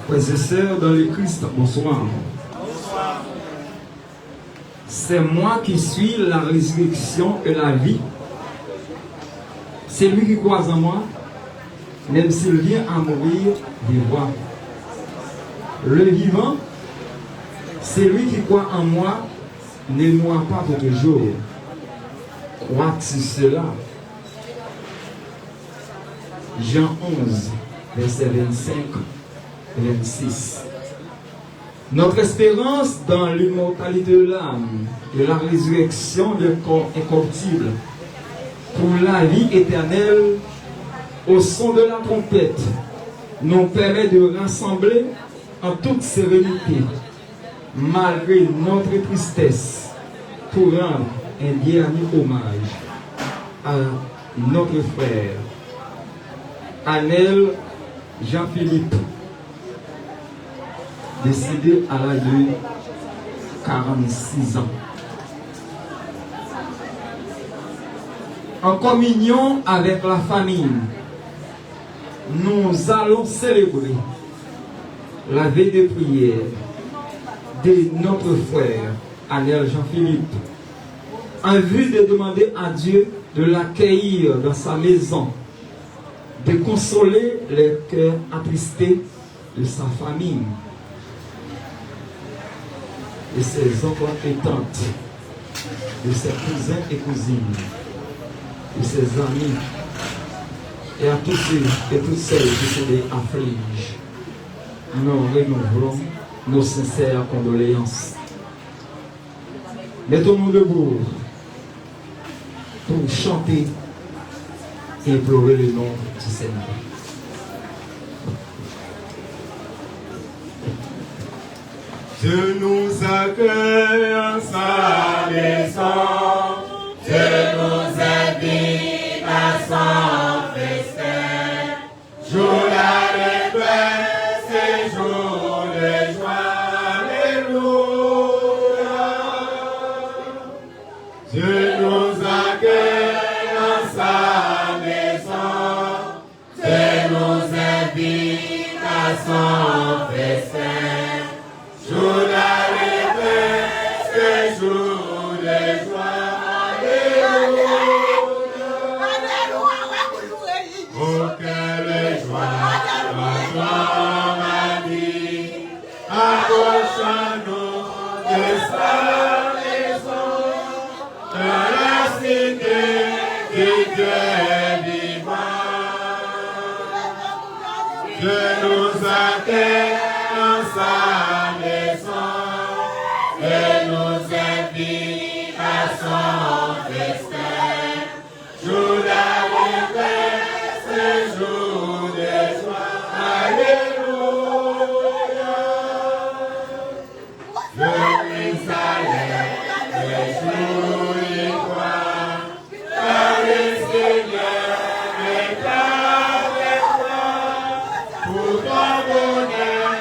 Frères et sœurs dans le Christ, bonsoir. C'est moi qui suis la résurrection et la vie. C'est lui qui croit en moi, même s'il vient à mourir, vivra. Le vivant, c'est lui qui croit en moi, ne mourra pas pour toujours. Crois-tu cela? Jean 11, verset 25. 26. Notre espérance dans l'immortalité de l'âme et la résurrection du corps incorruptible pour la vie éternelle au son de la trompette nous permet de rassembler en toute sérénité malgré notre tristesse pour rendre un dernier hommage à notre frère Anel Jean-Philippe, décédé à l'âge de 46 ans. En communion avec la famille, nous allons célébrer la veille de prière de notre frère Anel Jean-Philippe en vue de demander à Dieu de l'accueillir dans sa maison, de consoler les cœurs attristés de sa famille, de ses oncles et tantes, de ses cousins et cousines, de ses amis, et à tous ceux et toutes celles qui se les affligent. Nous renouvelons nos sincères condoléances. Mettons-nous debout pour chanter et implorer le nom du Seigneur. Dieu nous accueille en sa maison, Dieu nous invite à son festin. Jour d'allégresse et jour de joie, alléluia. Dieu nous accueille en sa maison, Dieu nous invite à son festin. Jour d'allégresse et jour de joie, alléluia. Oh, quelle joie, ma vie, approchons-nous de sa maison, de la cité qui Dieu vivant. Dieu nous accueille en sa maison et nous invite à son festin. Jour d'allégresse et jour de joie, alléluia. Jérusalem, les jours y croient, car le Seigneur est avec toi pour ton bonheur.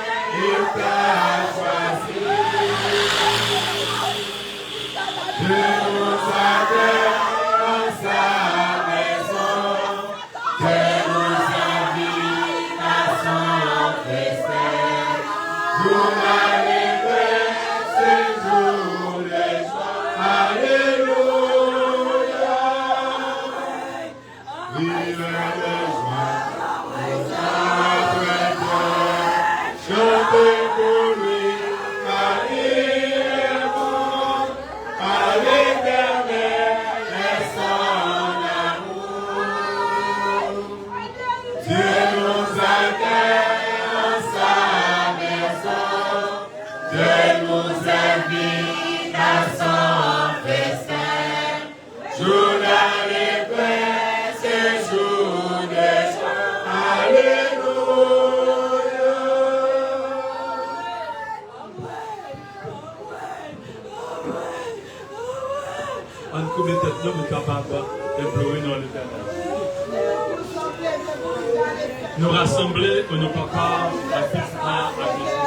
Nous rassembler que nos papas, à Christ,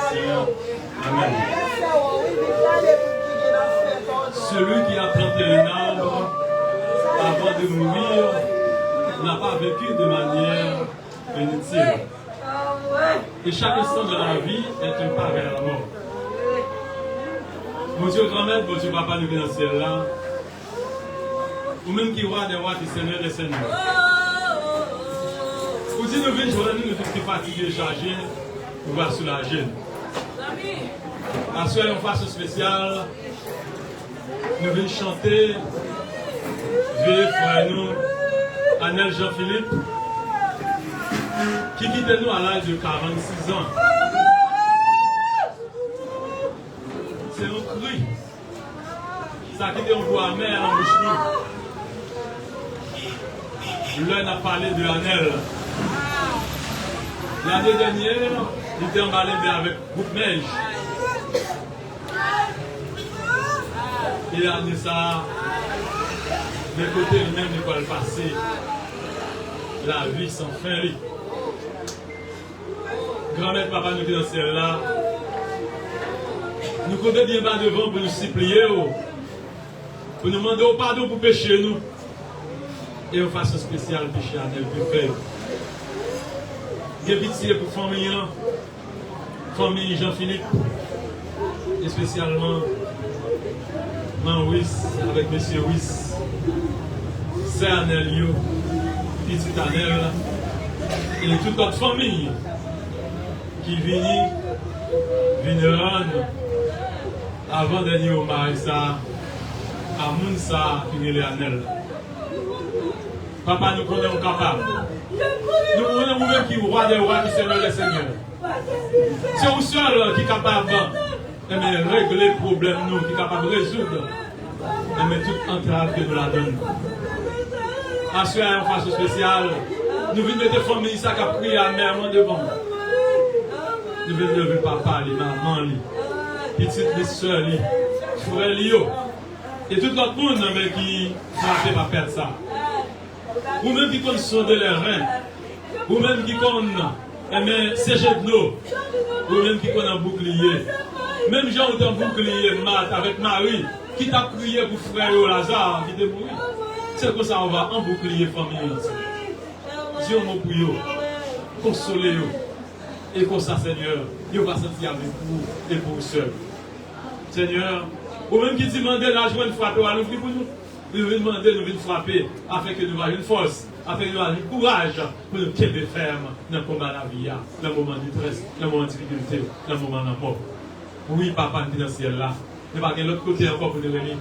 Seigneur. Amen. Celui qui a planté un arbre avant de mourir n'a pas vécu de manière inutile. Et chaque instant de la vie est un pas vers la mort. Mon Dieu grand-mère, mon Dieu papa, nous venons dans le ciel là. Ou même qui roi des rois, qui seigneur des seigneurs. Ou si nous venons jouer, nous sommes fatigués et chargés, nous va soulager. La soirée, une façon spéciale, nous venons chanter, vieux frère nous, Anel Jean-Philippe, qui quitte nous à l'âge de 46 ans. C'est un cri. Ça a quitté un goût amer en bouche nous. L'un a parlé de Anel. L'année dernière, il était emballé avec groupe neige. Il a dit ça, de côté lui-même, il va le passer. La vie sans fin. Grand-mère, papa, nous sommes dans ce ciel là. Nous comptons bien bas devant pour nous supplier, pour nous demander au pardon pour pécher nous. Et en façon spéciale, pécher à Anel pour faire. J'ai pitié pour famille Jean-Philippe, et spécialement Maman Wyss avec Monsieur Wyss, Sœur Anelio, Petite Anel, et toute notre famille qui vient rendre avant dernier hommage à Mounsa qui est Anel. Papa, nous connaissons capables. Nous connaissons nous-mêmes qui roi des rois, qui seigneur des seigneurs. C'est vous seul qui est capable de régler le problème, nous, qui est capable de résoudre. Mais toute entrave que nous la donnons. À ce en façon spéciale, nous venons de familles qui ont prié à mère devant. Nous venons de lever papa, les mamans, les petites les soeurs, les frères, et tout l'autre monde qui frappé par perdre ça. Ou même qui connaissent sonder les reins, ou même qui connaissent ses genoux, ou même qui connaissent un bouclier. Même gens ont un bouclier mat avec Marie, qui t'a prié pour frère Lazare, qui te mourir. C'est comme ça on va en bouclier famille. Dieu m'a prié, consolez et comme ça Seigneur, il va sentir avec vous et pour vous seul. Seigneur, ou même qui demande la joie de frapper, à l'ouvrir pour nous. Nous venons demander, nous venons frapper, afin que nous ayons une force, afin que nous ayons un courage pour nous tenir ferme dans le combat de la vie, dans le moment de détresse, dans le moment de difficulté, dans le moment de la mort. Oui, papa, nous sommes dans le ciel là. Nous n'avons pas de l'autre côté encore pour nous réunir,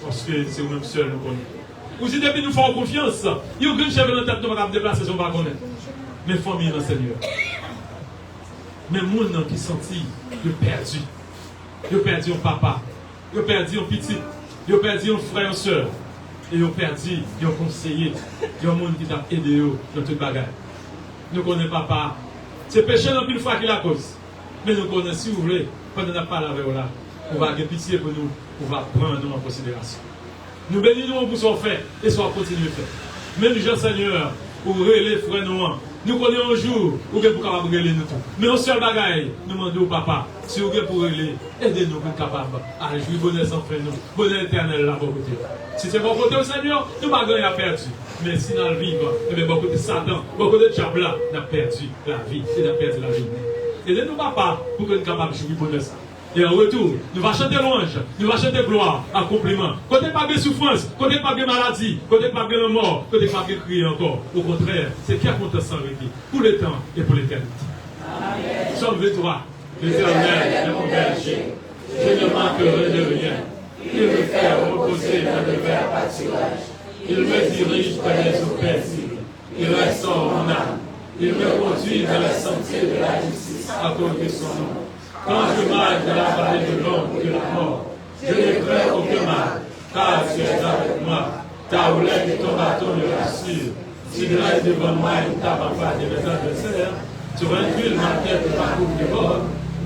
parce que c'est nous-mêmes seuls nous connaissons. Ou si depuis nous faisons confiance, il y a aucun chef dans la tête, nous ne pouvons pas déplacer son wagon. Mais famille dans le Seigneur. Mais les gens qui sont perdus. Ils ont perdu un papa, ils ont perdu un petit, ils ont perdu un frère, une soeur. Et ils ont perdu, ils ont conseillé, il y a un monde qui t'a aidé dans toute bagarre. Nous connaissons papa. C'est péché dans une fois qu'il a cause. Mais nous connaissons, si vous voulez, quand on n'a pas la là, on va avoir pitié pour nous, on va prendre nous en considération. Nous bénissons pour ce qu'on fait et ce qu'on continue de faire. Même Jean Seigneur, pour les frères noirs, nous connaissons un jour où vous êtes capable de relever nous tout. Mais un seul bagaille, nous demandons au papa, si vous êtes pour relever, aidez-nous pour être capable à jouer bonheur sans fin nous, bonheur éternel là, bon côté. Si c'est bon côté au Seigneur, nous ne pouvons pas perdu. Mais si dans le vivre, et bien bon côté Satan, bon côté diable là, nous avons perdu la vie et nous avons perdu la vie. Aidez-nous papa pour que nous soyons capables de jouer bonheur ça. Et en retour, nous allons chanter louange, nous allons chanter gloire, accomplissement. Côté pas de souffrance, côté pas de maladie, côté pas de mort, côté pas de crier encore. Au contraire, c'est qui a compté sans répit, pour le temps et pour l'éternité. Psaume 23, l'Éternel est mon berger, je ne manquerai de rien. Il me fait reposer dans de verts pâturages. Il me dirige vers les eaux paisibles. Il restaure mon âme. Il me conduit dans les sentiers de la justice à cause de son nom. Quand je marche dans la vallée de l'ombre de la mort, je ne crains aucun mal, car tu es avec moi. Ta houlette et ton bâton me rassurent. Tu dresses devant moi une table en face de mes adversaires. Tu réduis ma tête de ma coupe de bord.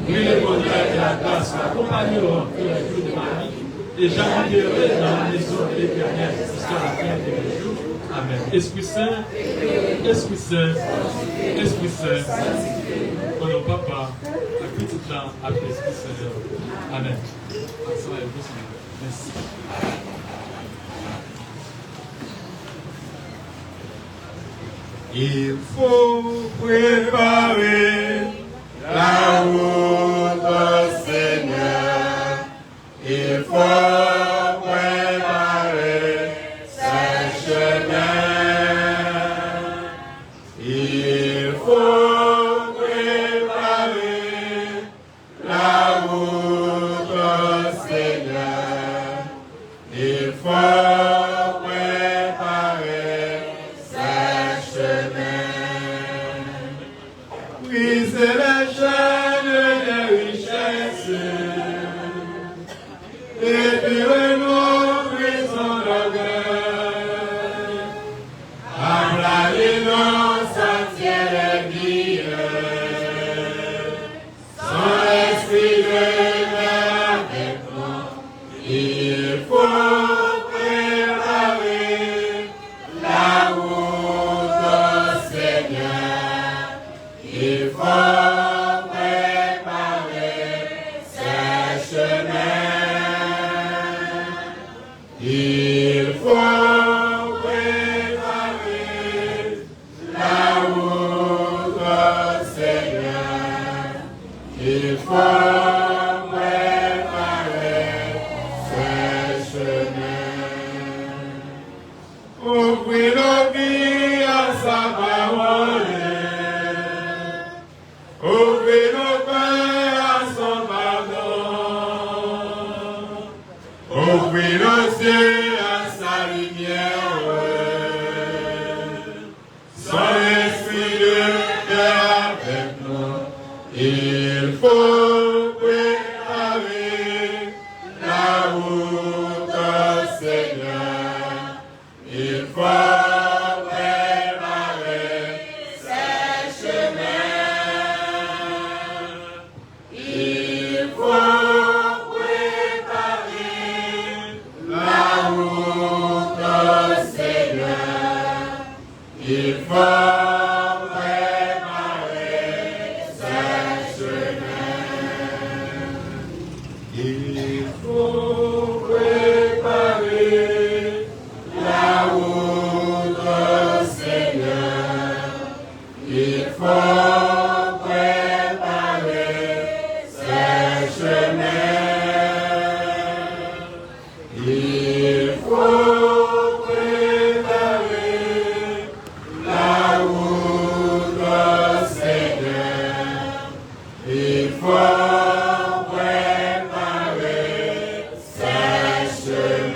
Oui, le bonheur et la grâce m'accompagneront tous les jours de ma vie. Et j'habiterai dans la maison de l'Éternel jusqu'à la fin de mes jours. Amen. Esprit Saint, Esprit Saint, Esprit Saint, au nom papa, à petit temps, à l'Esprit Saint. Amen. Merci. Il faut préparer la route au Seigneur. Il faut préparer ses chemins. Il faut préparer la route au Seigneur. Il faut préparer ses chemins. Briser les chaînes des richesses. Dépurez nos prisons d'orgueil. Aplanir nos sentiers de vie. Son esprit demeure avec nous. Il faut préparer la route au Seigneur. Il faut préparer ses chemins. Il faut préparer la route au Seigneur. Il faut préparer ses chemins. Ouvrez nos vies à sa parole. Ouvrez nos cœurs à son pardon. Ouvrez nos yeux à sa lumière. Son esprit demeure avec nous. Il faut préparer la route au Seigneur. Il faut préparer ses chemins. Il faut préparer la route au Seigneur. Il faut préparer ses chemins. Il faut préparer la route au Seigneur. Il faut préparer ses chemins. Il faut préparer la route au Seigneur. Il faut préparer ses chemins.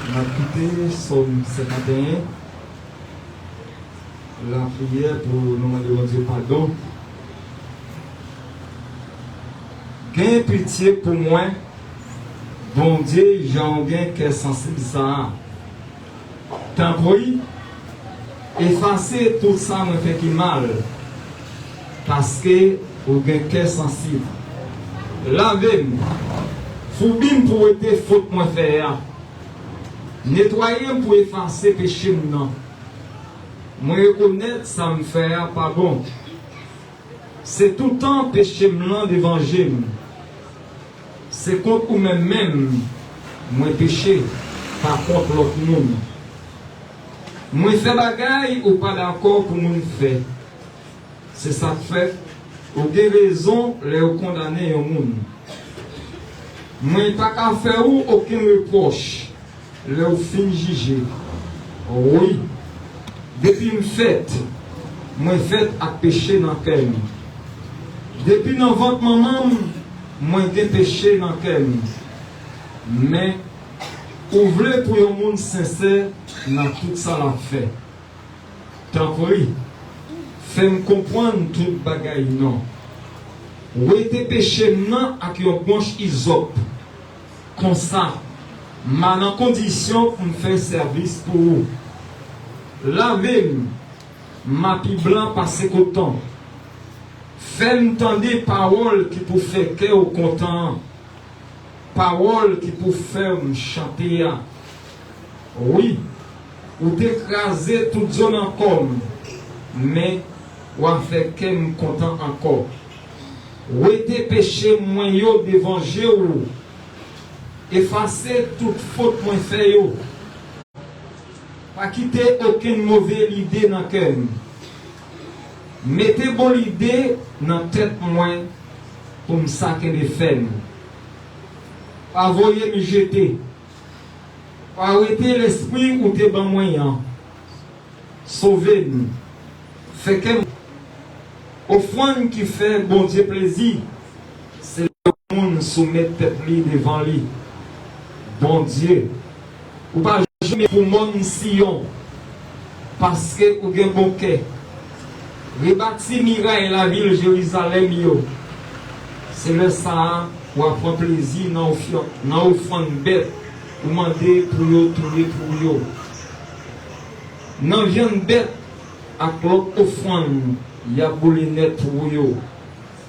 On a quitté Somme 51, la prière pour nous demander Dieu pardon. Gain pitié pour moi, bon Dieu, j'en gain qu'est sensible ça. Tant pis, effacer tout ça me fait qui mal, parce que vous gain qu'est sensible. Lavez-moi, foubim pour être faute moi faire. Nettoyer pour effacer péché non. Moi reconnaître ça me fait pas bon. C'est tout le temps péché blanc d'évangile. C'est contre vous-même, moi péché, par contre l'autre monde. Moi fait bagaille ou pas d'accord pour mon fait. C'est ça que fait. Ou des raisons les condamner au monde. Moi pas qu'à faire ou aucun reproche. Le fin jugé. Oui. Depuis me fait, moi fait à péché dans le cœur. Depuis dans votre maman, moi j'ai péché dans le cœur. Mais ouvrez pour un monde sincère dans tout ça l'a fait. Tant pis, fais-moi comprendre tout bagaille non. Où était péché non à qui on branche isope. comme ça, ma en condition pour me faire service pour vous. Lavez ma pi blanc passé coton. Fais-moi entendre paroles qui pour faire cœur content. Paroles qui pour faire me chanter. Oui, ou t'écraser toute zone encore, mais ou a fait qu'elle me content encore. Ou était péché moins yo devant Dieu, effacer toute faute moins fait yo. Pas quitter aucune mauvaise idée dans le cœur. Mettez bonne idée dans la tête moins pour me saquer des femmes. Pas voyer me jeter. Pas arrêter l'esprit ou te ban moyen. Sauvez-nous. Fait que offrande qui fait bon Dieu plaisir, c'est le monde soumettre tête devant lui. Bon Dieu. Ou pas jamais pour mon Sion. Parce que vous avez un bon cœur. Rebâtir miraille la ville Jérusalem. C'est le ça ou à prendre plaisir dans l'offrande bête. Ou demander pour vous trouver pour vous. Dans viande bête, à l'autre offrande, il y a boule net pour vous.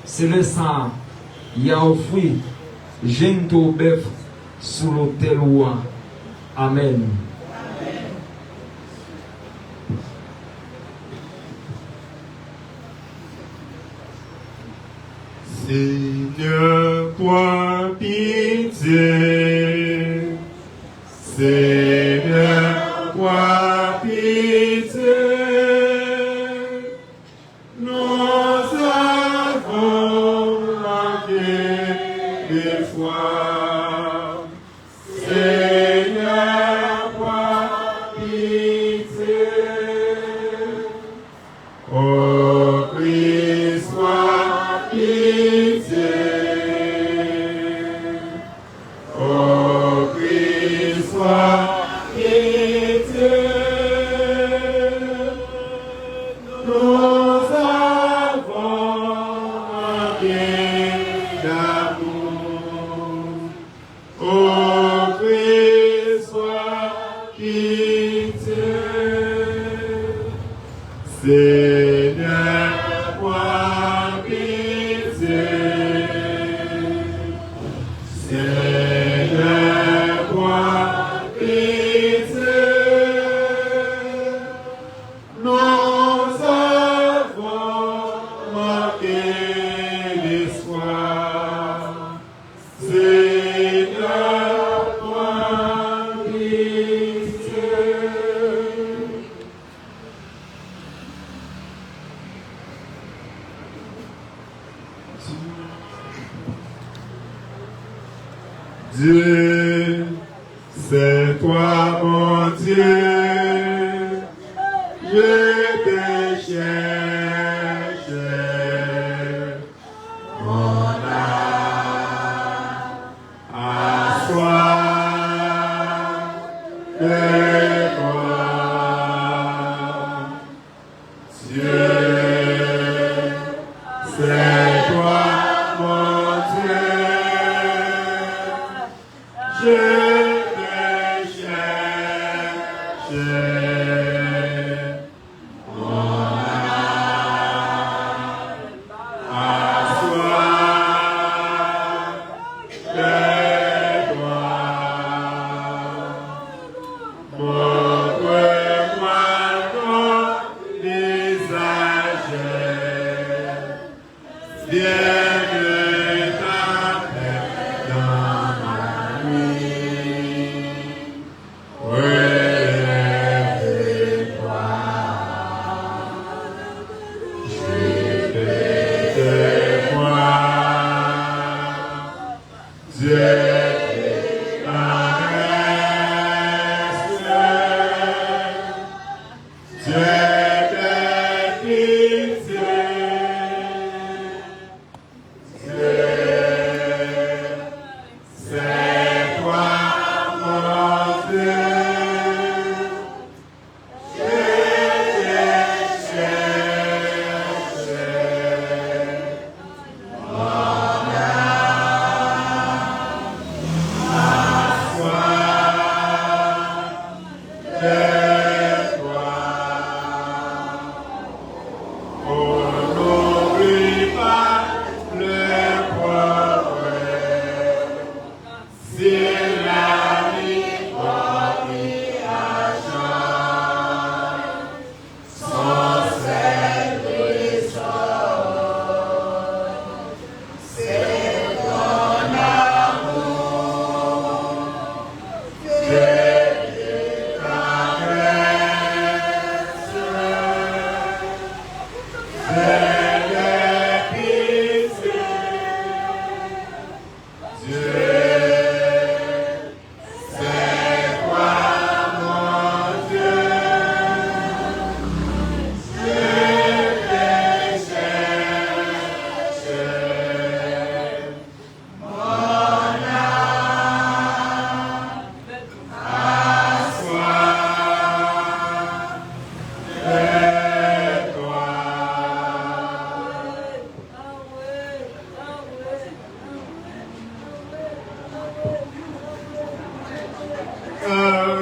C'est le ça. Il y a offert jeune au bœuf sous l'autel roi. Amen. Seigneur, prends pitié. Seigneur, prends pitié. Nous avons manqué des fois. Seigneur, prends pitié. Oh Christ, sois pitié. Oh Christ, sois pitié. Nous avons manqué d'amour. Oh Christ, sois pitié. Seigneur, prends pitié. Seigneur, prends pitié. Nous avons manqué d'espoir. Seigneur, prends pitié. Dieu, c'est toi mon Dieu, je te cherche, mon âme, assois de toi. Dieu, c'est toi mon Dieu. Je te cherche, mon âme, assois de toi. Montre-moi ton visage, viens de ta paix dans ma nuit.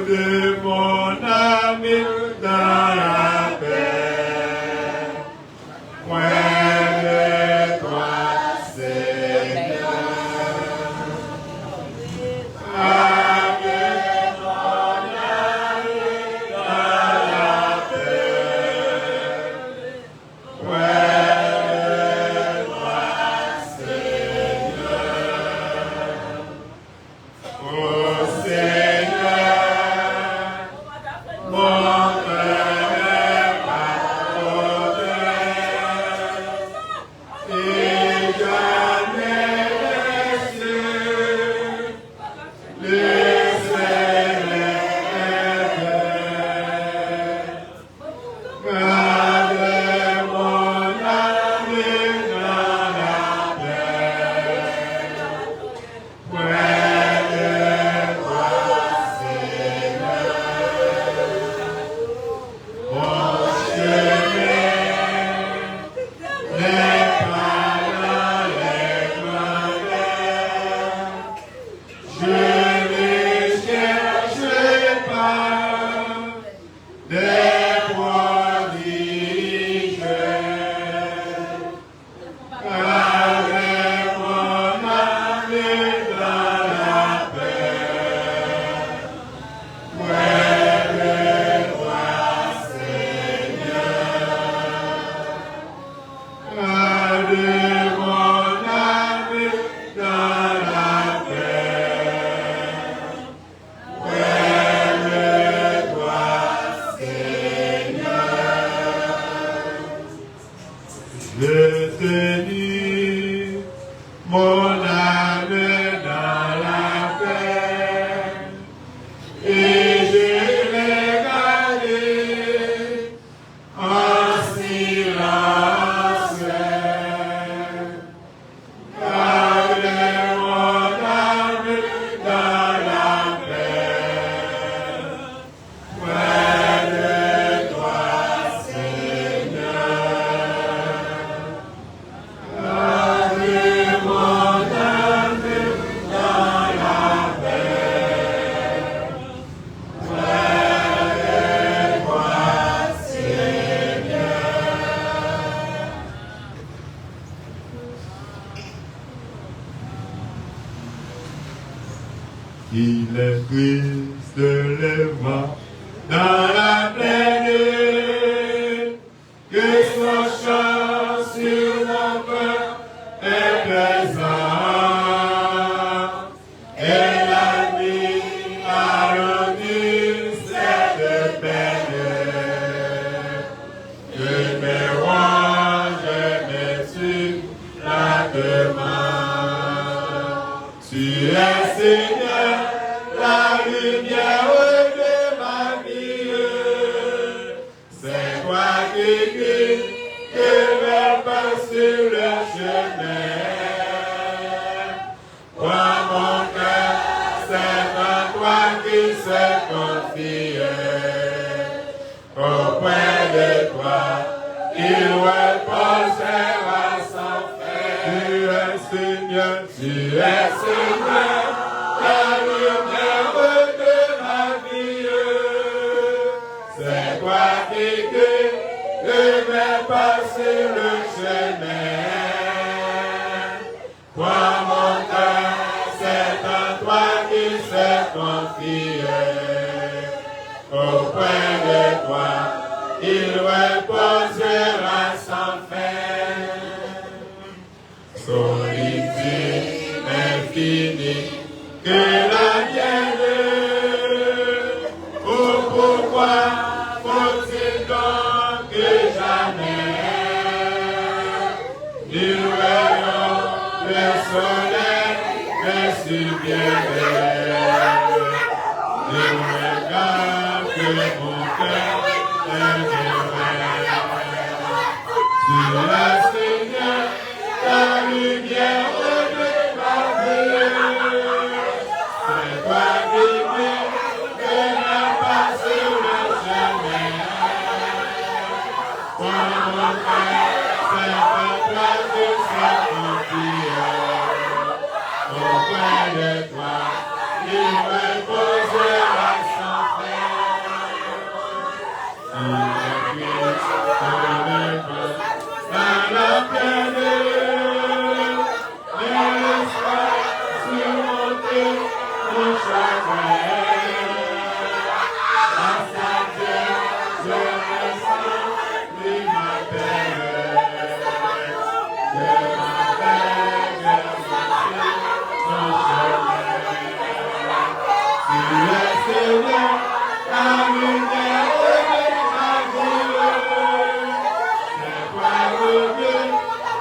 de mon ami dans la paix. Point de toi, Seigneur. Avec mon ami dans la paix. Point de toi, Seigneur. Oh Seigneur, mon cœur est pardonné, et jamais garde mon ami dans la paix. Près de toi, Seigneur, mon chemin n'est pas dans les malheurs. Je ne cherche pas des prodiges. Avec mon ami dans la paix. Près de toi, Seigneur. Avec mon ami dans la paix. Près de toi, Seigneur. Je te dis, mon âme dans la paix, et je l'ai gardé en silence. Garde mon âme dans la paix, près de toi, Seigneur. Garde mon âme dans la paix, près de toi, Seigneur. Il est triste le vent dans la plaine, que son chant sur mon cœur est pesant, et la nuit a rendu cette peine. Je me range, je me suis la demande. Tu es Seigneur, la lumière de ma vie. C'est toi qui guides, que mes pas sur le chemin. Prends mon cœur, c'est en toi qui se confie. Auprès de toi, il reposera sans fin. Tu es Seigneur, la lumière de ma vie. C'est toi qui guides, que mes pas sur le chemin. Prends mon cœur, c'est en toi qui s'est confié auprès de toi, il reposera sans fin. Solitude infinie que la tienne. Oh, pourquoi faut-il donc que jamais nous voyons le soleil que surviendrait? Je regarde que mon cœur est sur le Seigneur, la lumière de ma vie. C'est toi qui vis, que n'a pas sur le chemin. Pour mon cœur, c'est pas toi qui s'est confié. Auprès de toi, il reposera sans fin. Il est Christ pour le corps, dans la pierre, il laissera surmonter mon chagrin. À sa terre, je ressens lui ma paix. Je m'appelle, je marche son chemin. Tu es Seigneur, la lumière de ma vie. C'est toi, mon Dieu,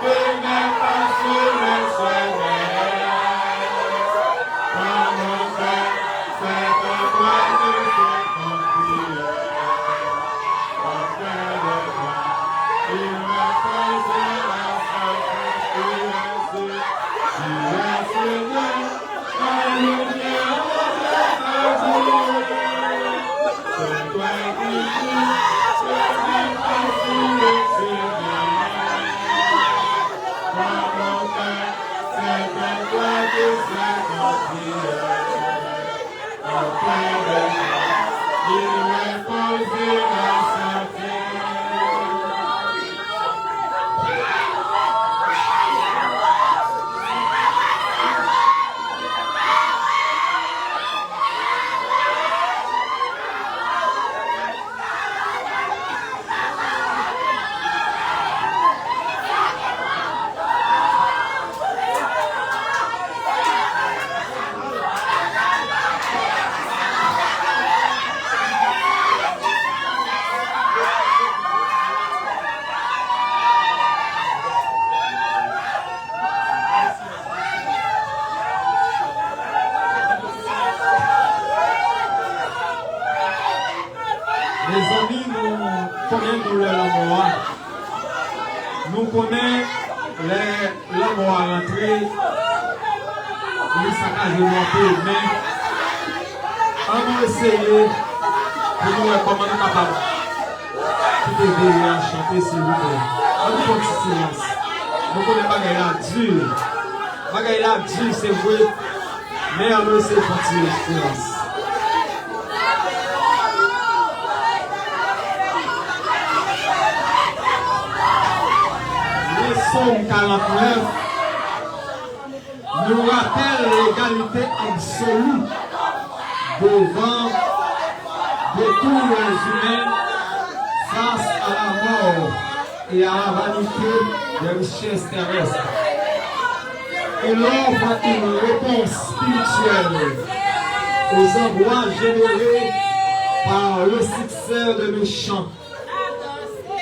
que n'est pas sur le chemin. Quand mon cœur, c'est à toi que je confie. Auprès de toi, il reposera sans confiance. Tu es Seigneur, la lumière de ma vie. C'est toi qui dis, que n'est pas sur le chemin. Quand mon cœur, c'est à toi que je confie. Auprès de toi, il reposera sans fin. Les amis, nous connaissons l'amour. Nous connaissons l'amour à l'entrée. Nous saccagons notre mais on va essayer de nous voir comment nous sommes capables de veiller à chanter s'il vous plaît. On nous fait un petit silence. Nous connaissons bagaille là dur. Bagaille là dur, c'est vrai. Mais on va essayer de faire un petit silence. Psaume 49 nous rappelle l'égalité absolue devant de tous les humains face à la mort et à la vanité des richesses terrestres. Il offre une réponse spirituelle aux angoisses générées par le succès de méchants.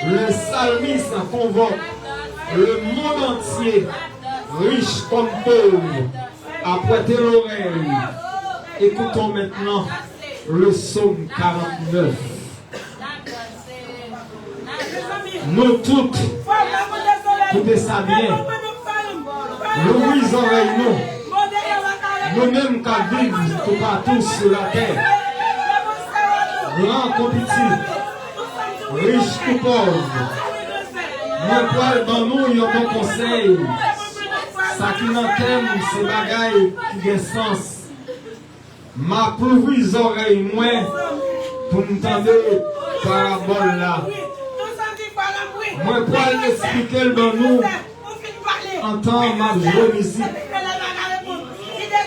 Le psalmiste convoque le monde entier, riche comme pauvre, à prêter l'oreille. Écoutons maintenant le psaume 49. Nous toutes, écoutez ça bien, nous oreilles nous-mêmes qui vivons tout partout sur la terre, grand comme petit, riche ou pauvre. Moi, poil dans nous, il y a un bon conseil. Ça qui n'entend, c'est bagaille qui a sens. Ma pauvre oreille, moi, pour m'entendre parabole là. Moi, poil expliquer dans nous, entendre ma jolie musique.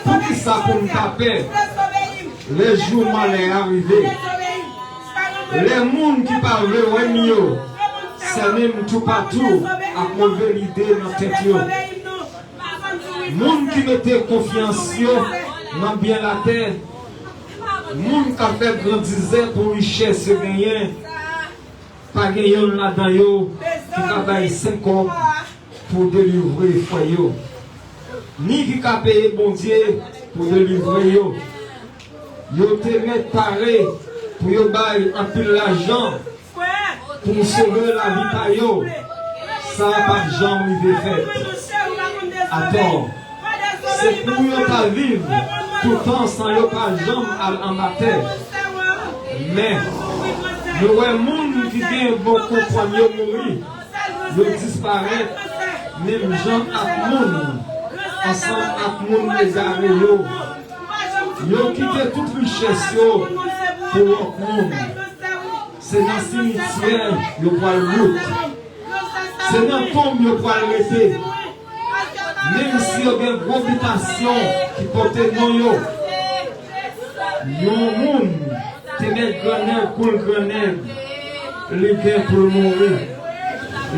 Pour qui ça pour me taper? les jours malais arrivés. Les mondes qui parlent de mieux, c'est même tout partout à mauvais idée dans la tête. Les gens qui mettaient confiance dans bien la terre, les gens qui ont fait grandir pour richesse gagner, pas gagner là-dedans, qui travaillent 5 ans pour délivrer le foyer. Ni qui a payé bon Dieu pour délivrer yo. Yo te mettent pareil pour yo bailler un peu l'argent pour sauver la vie par yo. Ça n'a pas de jamais arrivé fait. Attends, c'est pour yo pas vivre tout le temps sans yo pas jamais en matin. Mais le monde qui vient bon comprendre yo mourir, yo disparaît, même gens à monde. Ensemble avec mon légaré, yo quitté toute richesse pour leur monde. C'est dans le cimetière, yo pour le route. C'est dans le tombe, yo pour le rester. Même si y a une grosse habitation qui porte non yo. Yo monde, te met grenade pour le grenade. Les gains pour mourir.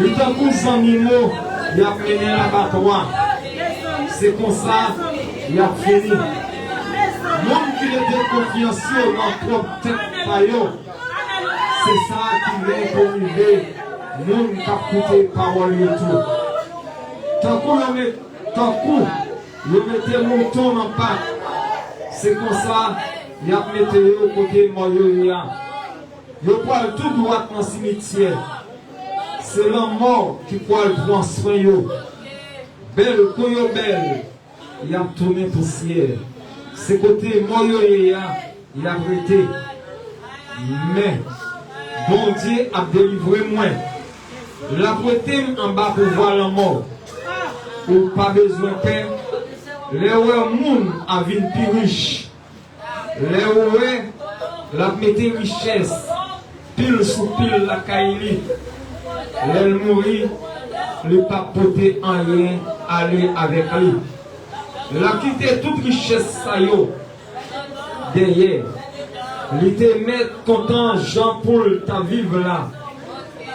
Les temps pour les animaux, il a mené l'abattoir. C'est comme ça, il a fini. Monde qui était confiance dans leur propre tête, c'est ça qui vient pour arriver. Monde qui a écouté parole et tout. Tant qu'on mettez mon ton en pack, c'est comme ça, il a mis au côté moyen. Il parle tout droit dans le cimetière. C'est la mort qui parle prendre soin. Belle, koyo belle, il a tourné poussière. Ce côté moyo il a arrêté. Mais, bon Dieu a délivré moi. La prêté en bas pour voir la mort. Ou pas besoin de paix. Les gens a vu plus riche. Les gens la mettez richesse. Pile sous pile la caïli. Les mourir. Le pas porter en rien aller avec lui. La quitter toute richesse ça yo derrière. Il te met content Jean-Paul ta vivre là.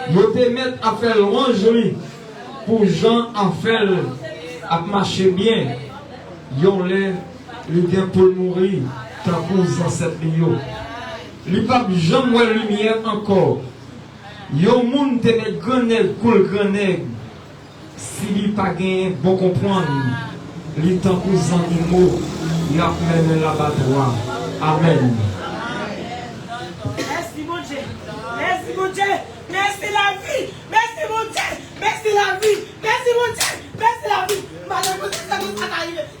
Il te met à faire l'ange pour Jean à faire à marcher bien. Yon lè il vient pour mourir tant qu'on ancêtre yo. Il pas jamais lumière encore. Yon moun te met grenade cool grenade. Si il pas gagné, bon comprendre, il temps pour les animaux, il a mené l'abattoir. Amen. Merci mon Dieu. Merci mon Dieu. Merci la vie. Merci mon Dieu. Merci la vie. Merci mon Dieu. Merci la vie. Madame,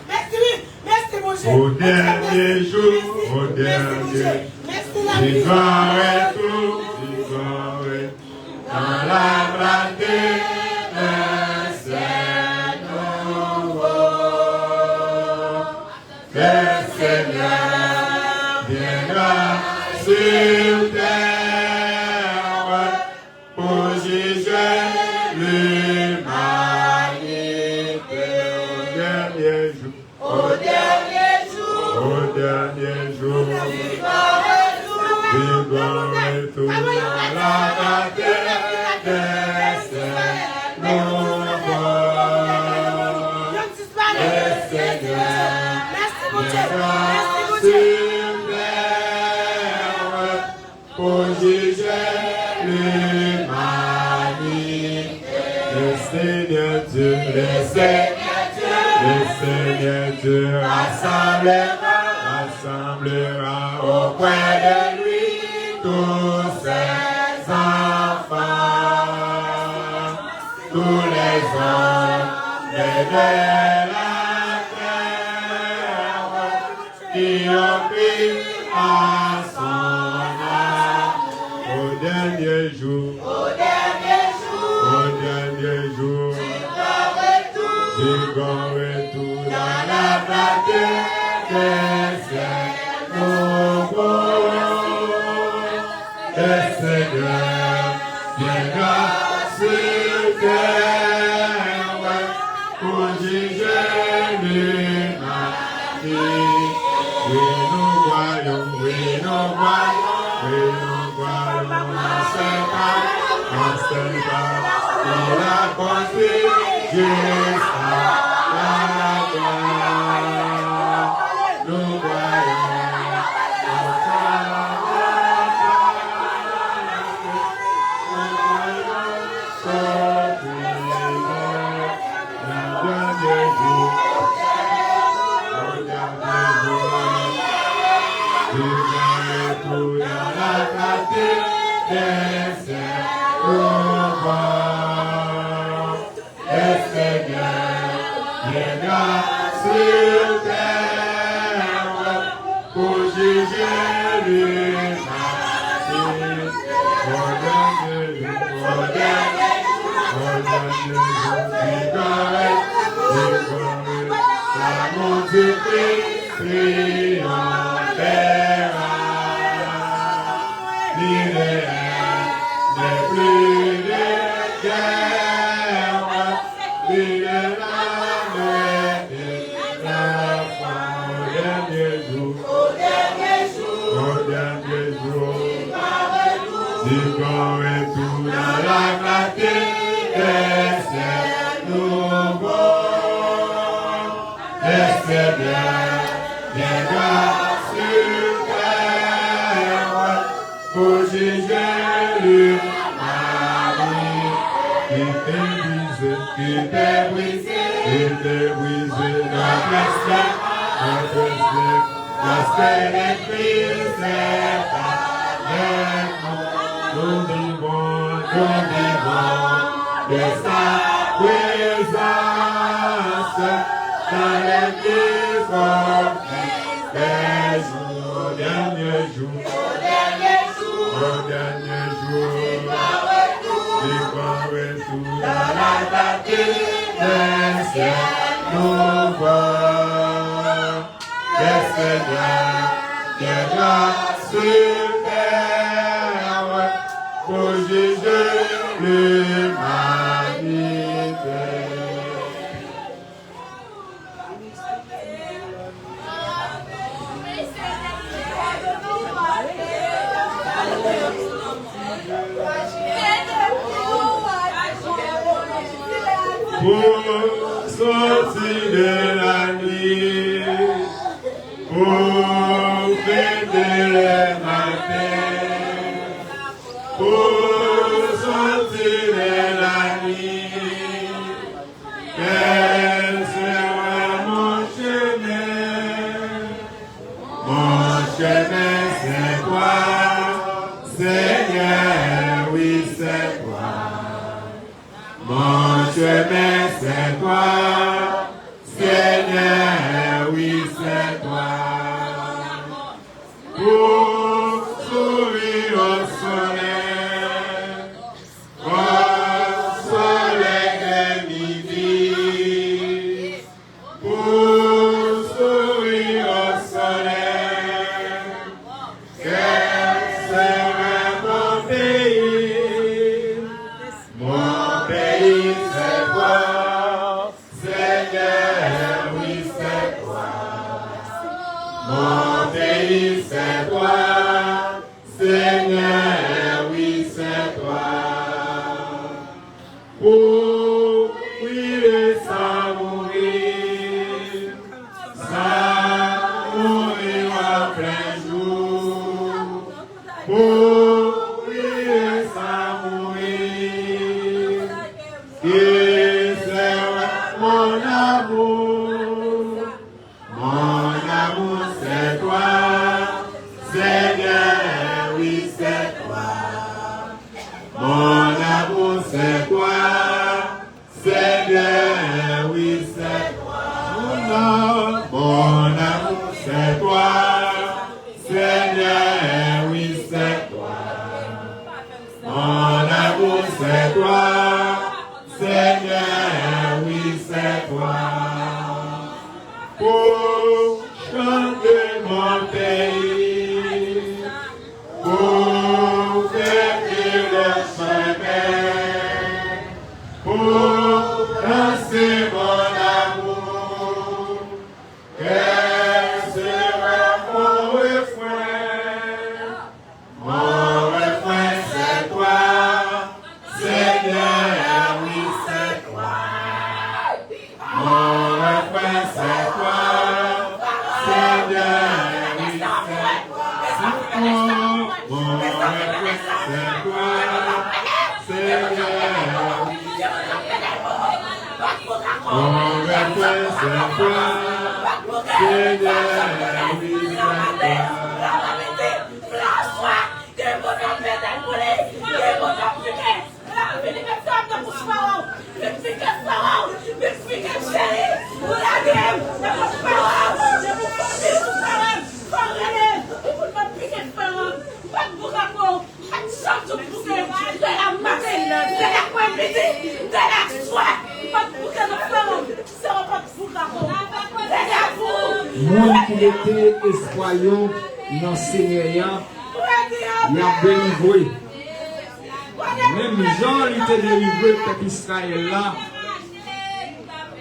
merci oui. Merci mon Dieu. Au dernier jour, au dernier. Merci la vie. J'ignorais tout, j'ignorais. Dans la clarté. Le Seigneur viendra sur terre pour juger l'humanité au dernier jour. Au dernier jour. Au dernier jour. Vivons et tout dans la terre des cieux nouveaux. Le Seigneur. Pour juger l'humanité, le Seigneur Dieu, le Seigneur Dieu rassemblera auprès de lui tous ses enfants, tous les hommes de la qui ont pris à son âme au dernier jour. Au dernier jour. Au dernier jour. J'ignorais tout dans la clarté des cieux nouveaux. Le Seigneur viendra sur terre pour juger l'humanité. croyons, oui, nous croyons, en ce temps, il a construit jusqu'à la gloire. Nous croyons, Moi qui était espoyant dans le Seigneur, il a délivré. Même Jean il était délivré peuple Israël là.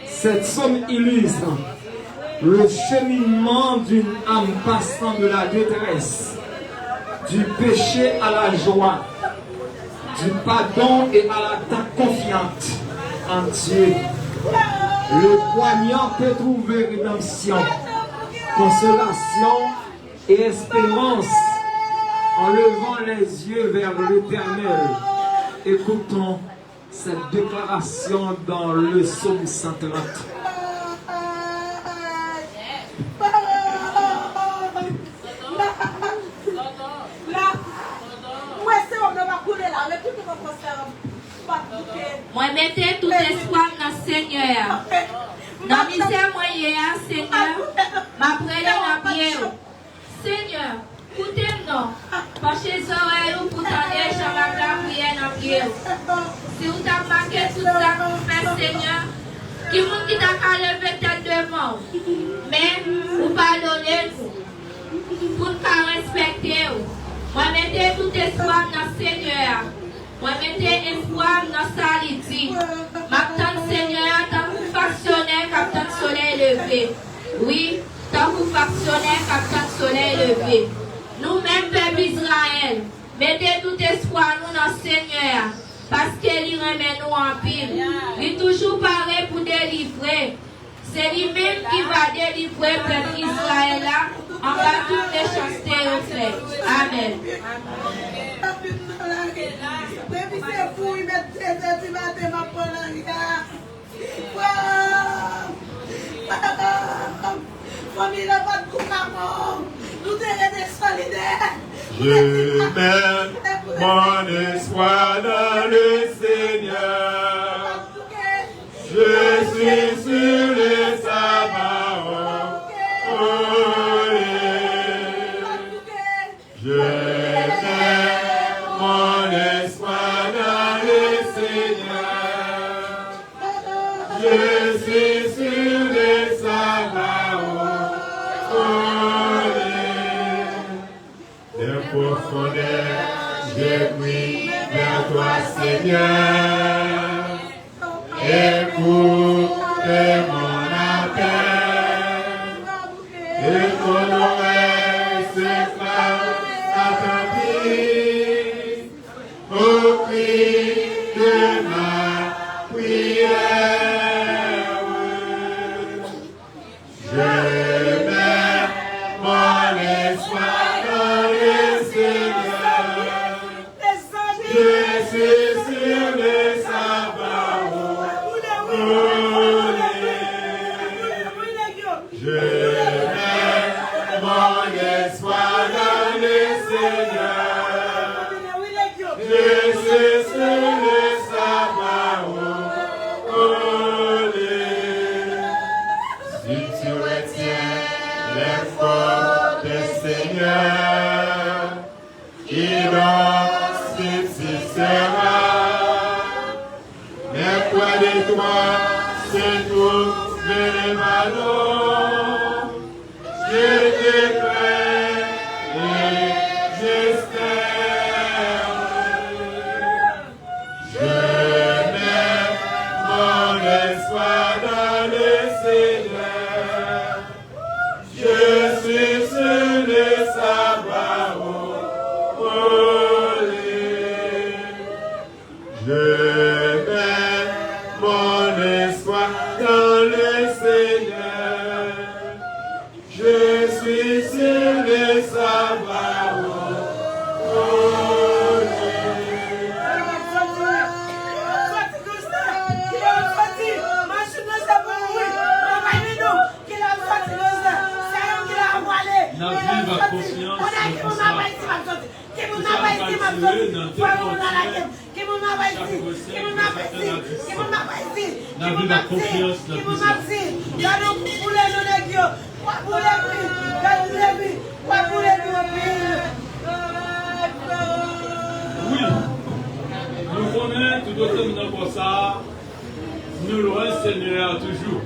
Cette somme illustre le cheminement d'une âme passant de la détresse, du péché à la joie, du pardon et à l'attaque confiante en Dieu. Le croyant peut trouver rédemption, consolation et espérance en levant les yeux vers l'Éternel. Écoutons cette déclaration dans le psaume 130. Moi, mettez tout espoir dans le Seigneur. Dans misère moyen, Seigneur, ma prière dans pied. Seigneur, écoutez-nous. Penchez les oreilles pour t'aider, je vais la prière dans pied. Si vous avez marqué tout ça pour faire, Seigneur, qui vous qui t'a levé tête devant, mais vous pardonnez pour nous respecter. Moi, mettez tout espoir dans le Seigneur. Moi, mettez espoir dans sa liti. Maintenant, Seigneur, tant que factionnaire, quand le soleil levé. Oui, tant que factionnaire, quand le soleil levé. Nous-mêmes, peuple Israël, mettez tout espoir nous dans le Seigneur. Parce qu'il remet nous en pile. Il est toujours pareil pour délivrer. C'est lui-même qui va délivrer le peuple Israël là. On va toutes les chastetés au fait. Amen. Depuis c'est fou, il met 13h du matin, ma polanga. Famille, n'a pas de coup à mort. Nous sommes solidaires. Je mets mon espoir dans le Seigneur. Je suis sur le Sabaoth. Je mets mon espoir dans le Seigneur. Je suis sur le Sabaoth. Des profondeurs, je prie vers toi, Seigneur. Écoute mon appel. Et ton oreille s'effraie attentive au cri de ma prière. Je mets mon espoir dans le Seigneur. Je suis sur le Sabaoth. Je mets mon espoir dans le Seigneur. Je suis sur le Sabaoth. Si tu retiens l'effort du Seigneur, il en subsistera. Mais près de toi se trouve le ballon. Je déclare et j'espère. Je mets mon espoir dans le Seigneur. Je suis sur le Sabaoth. Je mets mon espoir dans le Seigneur. Je suis sur le Sabaoth. Nous connaissons tout autant comme ça, nous le Seigneur toujours.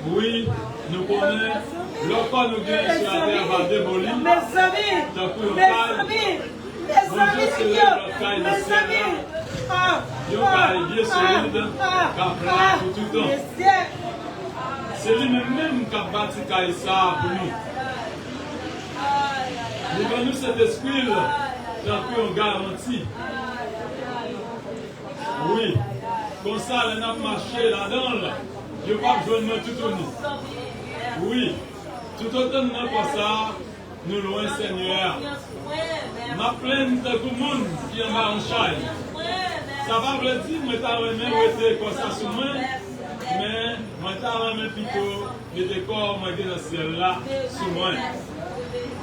Oui, nous connaissons, lorsqu'on nous vient sur la terre va démolir, donc nous parlons, bonjour Seigneur, notre caille de ciel, nous parlons bien solide, car pour tout le temps. C'est lui-même qui a bâti caille ça pour nous. Nous donnons cet esprit, tant qu'on garantit. Oui, comme ça, on a marché là-dedans, je ne vais pas joindre tout au nous. Oui, tout autant de comme ça, nous louons Seigneur. Ma plainte de tout le monde qui est en charge. Ça va me dire, moi, je même été comme ça sur moi, mais moi, je même plutôt, mes corps, moi, dans le ciel là, sur moi.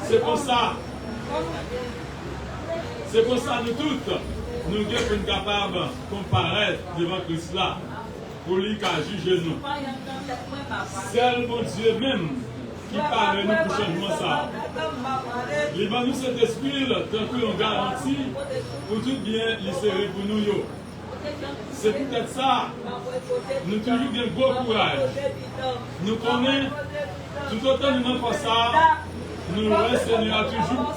C'est pour ça. C'est pour ça, nous toutes, nous sommes capables de comparaître devant Christ là, pour lui qui a jugé nous. C'est le bon Dieu même qui parle nous pour changement ça. Il va nous cet esprit, tant qu'on garantit, pour tout bien, il serait pour nous. C'est peut-être ça, nous toujours bien gros courage. Nous connaissons, tout autant nous n'avons pas ça, nous le Seigneur toujours.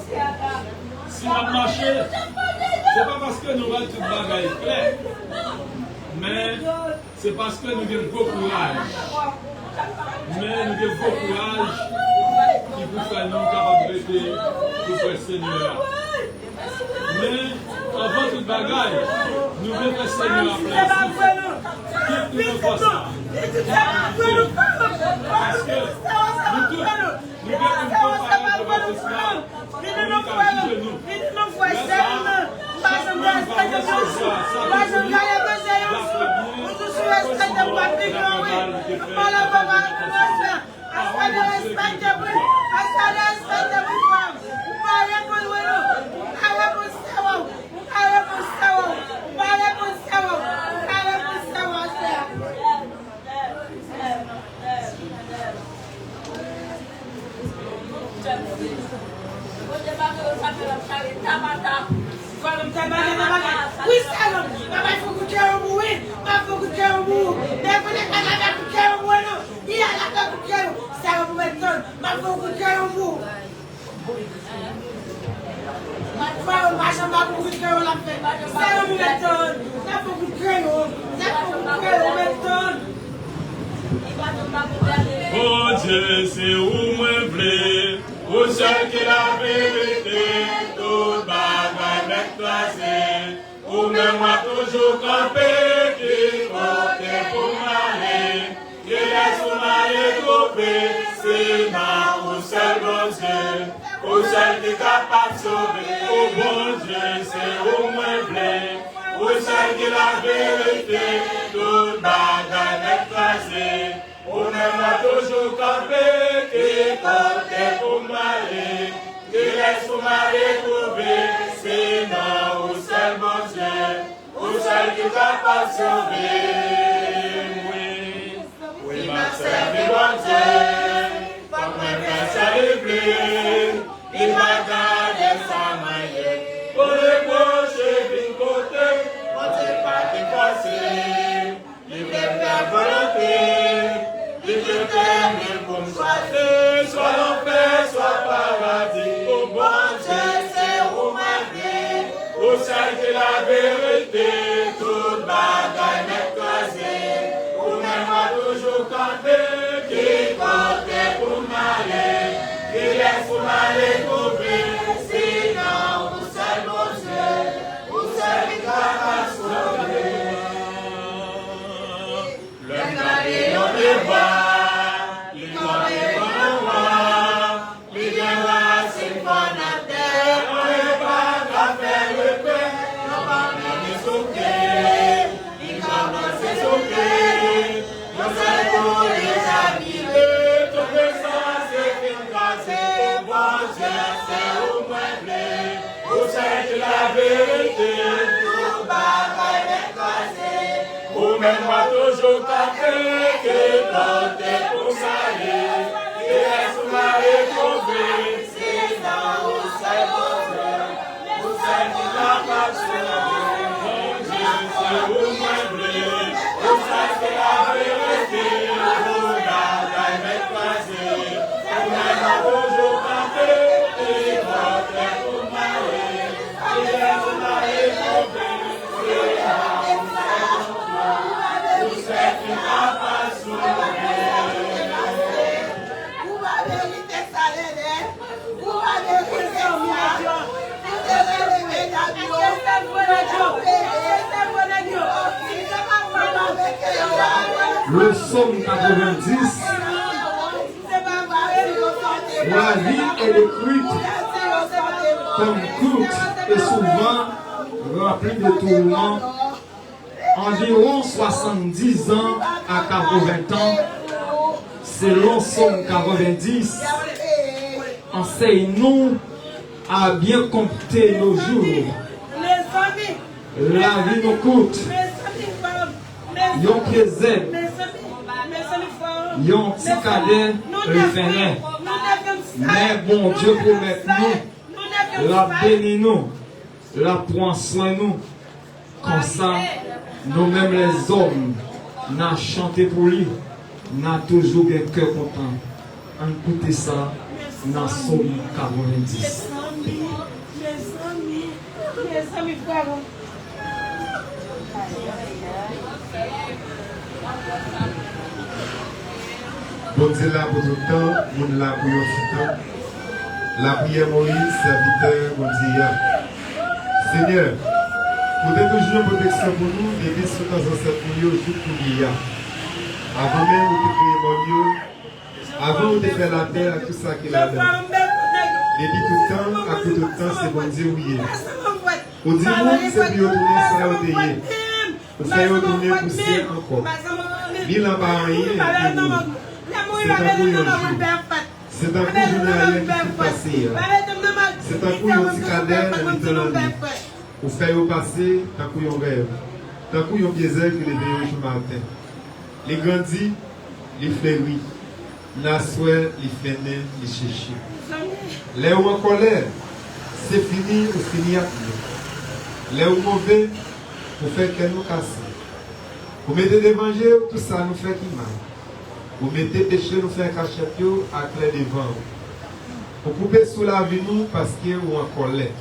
Si on marche, ce n'est pas parce que nous avons tout le bagage clair, mais c'est parce que nous avons beaucoup courage. Mais nous avons beaucoup courage qui peut faire nous capables de pour le Seigneur. Mais avant tout le bagage, nous voulons que le Seigneur appelle. Qui ne pas ça? Parce que nous tous, nous devons nous préparer devant tout cela. Oh Dieu, c'est où moi blé, où seul qui la vérité, tout bagaille m'écrasé, où même moi toujours campé, qui côté pour m'aller, qui laisse m'aller trouver, c'est ma où seul bon Dieu, où seul qui est capable de sauver, oh bon Dieu, c'est où moi blé, où seul qui la vérité, tout bagaille m'écrasé, où même toujours campé, qui compte pour m'aller, qui laisse m'aller trouver, sinon où seul mon Dieu, où seul qui va pas sauver. Oui, ma servi bon Dieu, comme moi faire célébrer, il m'a gardé sa maille, pour le procher d'une côté, on ne sait pas qui passer, il veut faire volonté. Il te t'aime pour me choisir, soit l'enfer, soit paradis. Au bon Dieu, c'est où ma vie, au ciel de la vérité, toute bagaille m'écrasée. Où même moi toujours canté, qui compte pour m'aller, qui laisse pour m'aller trouver. Sinon, où c'est mon Dieu, où c'est qui va pas sauver. Le gardien, on les voit. la vérité. Ou même moi toujours capté que l'autre est pour salir. Et est-ce m'a retrouvé? C'est dans où c'est bon. Où c'est qui n'a pas sauvé. Mon Dieu, c'est où moi blé. Où c'est la vérité. Où la taille m'écrasée. Ou même moi toujours capté que l'autre est pour m'aller. Et est-ce m'a retrouvé? Le psaume 90, la vie est décrite comme courte et souvent remplie de tourments. Environ 70 ans à 80 ans, selon Psaume 90, enseigne-nous à bien compter nos jours. La vie nous coûte. Yon présent, yon petit cadet, le fait. Mais bon Dieu promet nous, la béni nous, la prend soin nous. Comme ça, nous-mêmes les hommes, n'a chanté pour lui, n'a toujours un cœur content. On écoute ça dans Psaume 90. Bon Dieu là pour tout le temps, nous là pour tout le temps. La prière Moïse, serviteur, bon Dieu. Seigneur, vous êtes toujours une protection pour nous, et bien sûr dans un certain lieu, jour pour nous. Avant même de créer mon Dieu, avant de faire la terre, tout ça qu'il a dedans. Depuis tout le temps, à tout le temps, c'est bon Dieu, oui. Vous dites, vous, c'est pour retourner ça au pays. Vous faites retourner pousser encore. Ni l'en bas rien, c'est un coup de jour. C'est un coup de journée qui fait passer. C'est un coup de petit cadet de l'année. Vous faites passer, tant coup de rêve. Tant coup de baiser que les veilleux du matin. Les grandis, les fleuris. La soie, les fenêtres, les chercher. Les ou en colère, c'est fini ou fini à tout. Les ou mauvais, vous faites qu'elle nous casse. Vous mettez des manger, tout ça nous fait qui mal. Vous mettez des péchés, nous fait cachette à clair devant. Vous coupez sous la vie nous parce que vous en colère.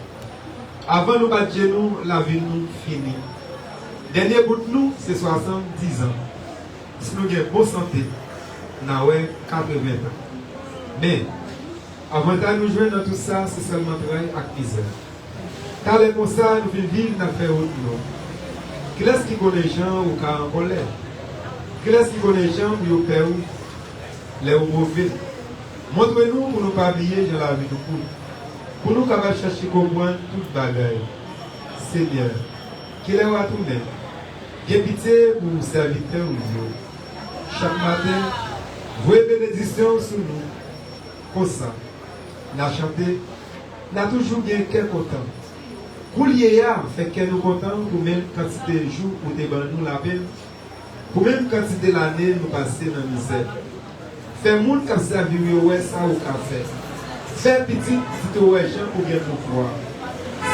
Avant nous battre nous, la vie nous finit. Dernier bout de nous, c'est 70 ans. Si nous avons une bonne santé, nous avons 80 ans. Mais, avant de nous jouer dans tout ça, c'est seulement travail et misère. Car les comme ça, nous vivons dans faire autre nous. Qui est-ce qui connaît les gens ou qui est en colère? Qui est-ce qui connaît les gens ou qui ont peur? Les mauvais. Montrez-nous pour ne pas oublier dans la vie de nous. Pour nous capables de chercher comprendre toute bagaille. Seigneur, qu'il est à tourner. J'ai pitié pour vous serviteurs ou vous. Chaque matin, voyez bénédiction sur nous. Comme ça, nous avons chanté, nous avons toujours bien quel content. Pour l'IA, fait que nous contents pour même quantité de jours pour nous la peine. Pour même quantité d'années nous passer dans la misère. Fait monde qui a servi ouais ça au café. Fait petit si ouais gens pour bien pouvoir.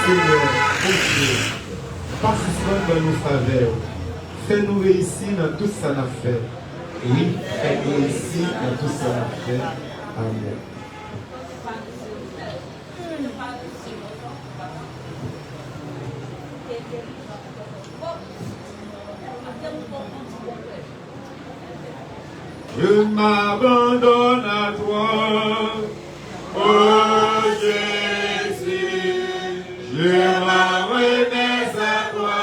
Seigneur, Dieu, participe dans nos faveurs. Fais-nous réussir dans tout ça qu'on fait. Oui, fais-nous réussir dans tout ça qu'on fait. Amen. Je m'abandonne à toi, oh Jésus, je m'en remets à toi,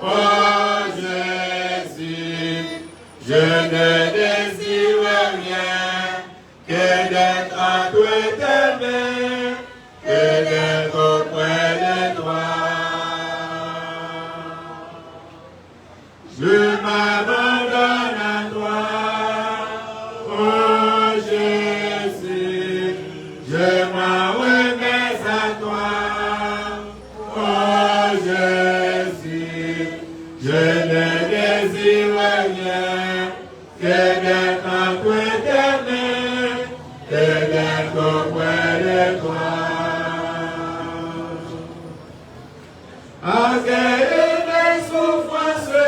oh Jésus, je ne désire rien que d'être à toi t'aimer, que d'être auprès de toi. Je m'abandonne à toi, oh Jésus, je m'en remets à toi, que d'être auprès de toi. Accueille mes souffrances,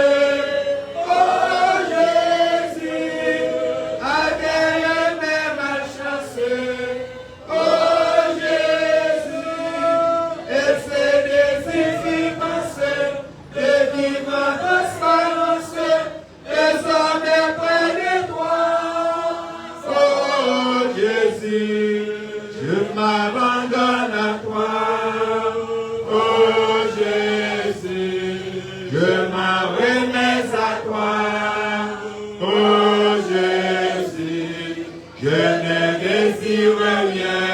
oh Jésus, accueille mes malchances, oh Jésus, et fais des efficaces, de vivre transparence, désormais près de toi, oh Jésus, je m'abandonne à toi. Je m'en remets à toi, oh Jésus, je ne désire rien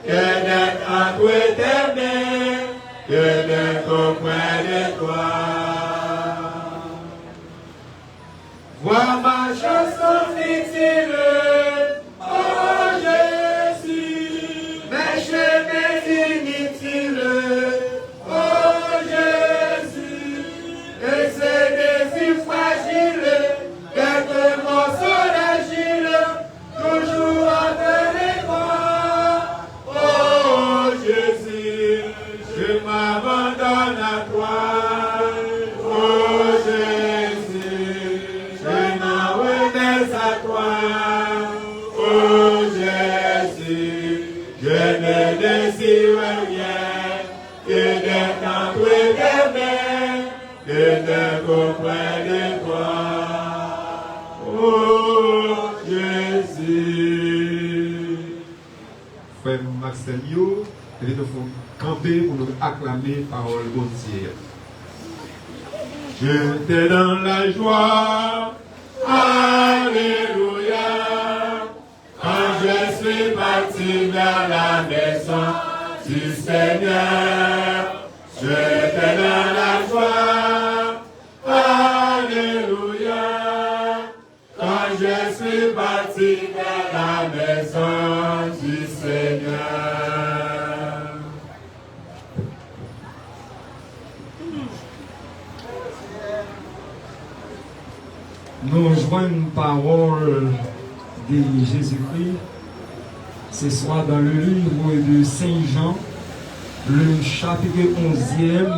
que d'être entre tes mains, que d'être auprès de toi. Vois ma chanson futile, oh Jésus, mes chemins inutiles, oh Jésus, et c'est des yeux fragiles, quelques morceaux d'agile, toujours entre les bras. Oh Jésus, je m'abandonne à toi. Oh Jésus, je m'en remets à toi. Oh Jésus, je ne désire rien que d'être entre tes mains, que d'être auprès de toi, oh Jésus. Frère Maxelio, il nous faut camper pour nous acclamer parole entière. Je te donne la joie, alléluia, quand je suis parti vers la maison du Seigneur. Je te donne la joie, alléluia, quand je suis parti vers la maison du Seigneur. Nous joignons une parole de Jésus-Christ, ce soir dans le livre de Saint Jean, le chapitre 11e,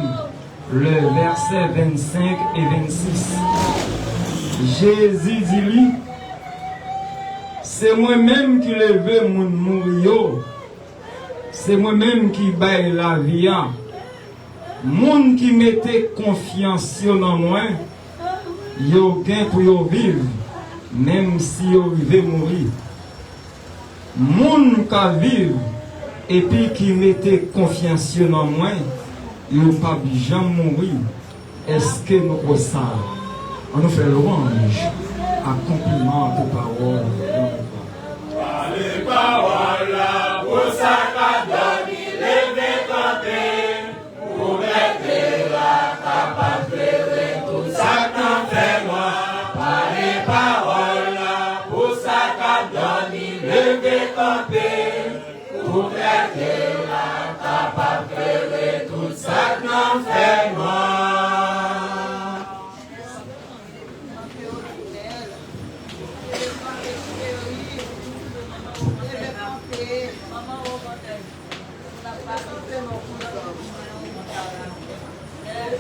le verset 25 et 26. Jésus dit lui, c'est moi-même qui lève mon mourir, c'est moi-même qui baille la vie. Moun qui mettait confiance dans moi, yo gain pour yo vivre, même si yo vivait mourir. Moun qui vivre et puis qui mettait confiance dans moi, yo pas jamais mourir. Est-ce que nous savons? On nous fait louange, accomplissement de parole. Les paroles pour ça qu'a donné les camper, pour mettre la capable de tout ça qu'en fait moi. Par les paroles pour ça qu'a donné les camper, pour mettre la capable de tout ça qu'en fait moi.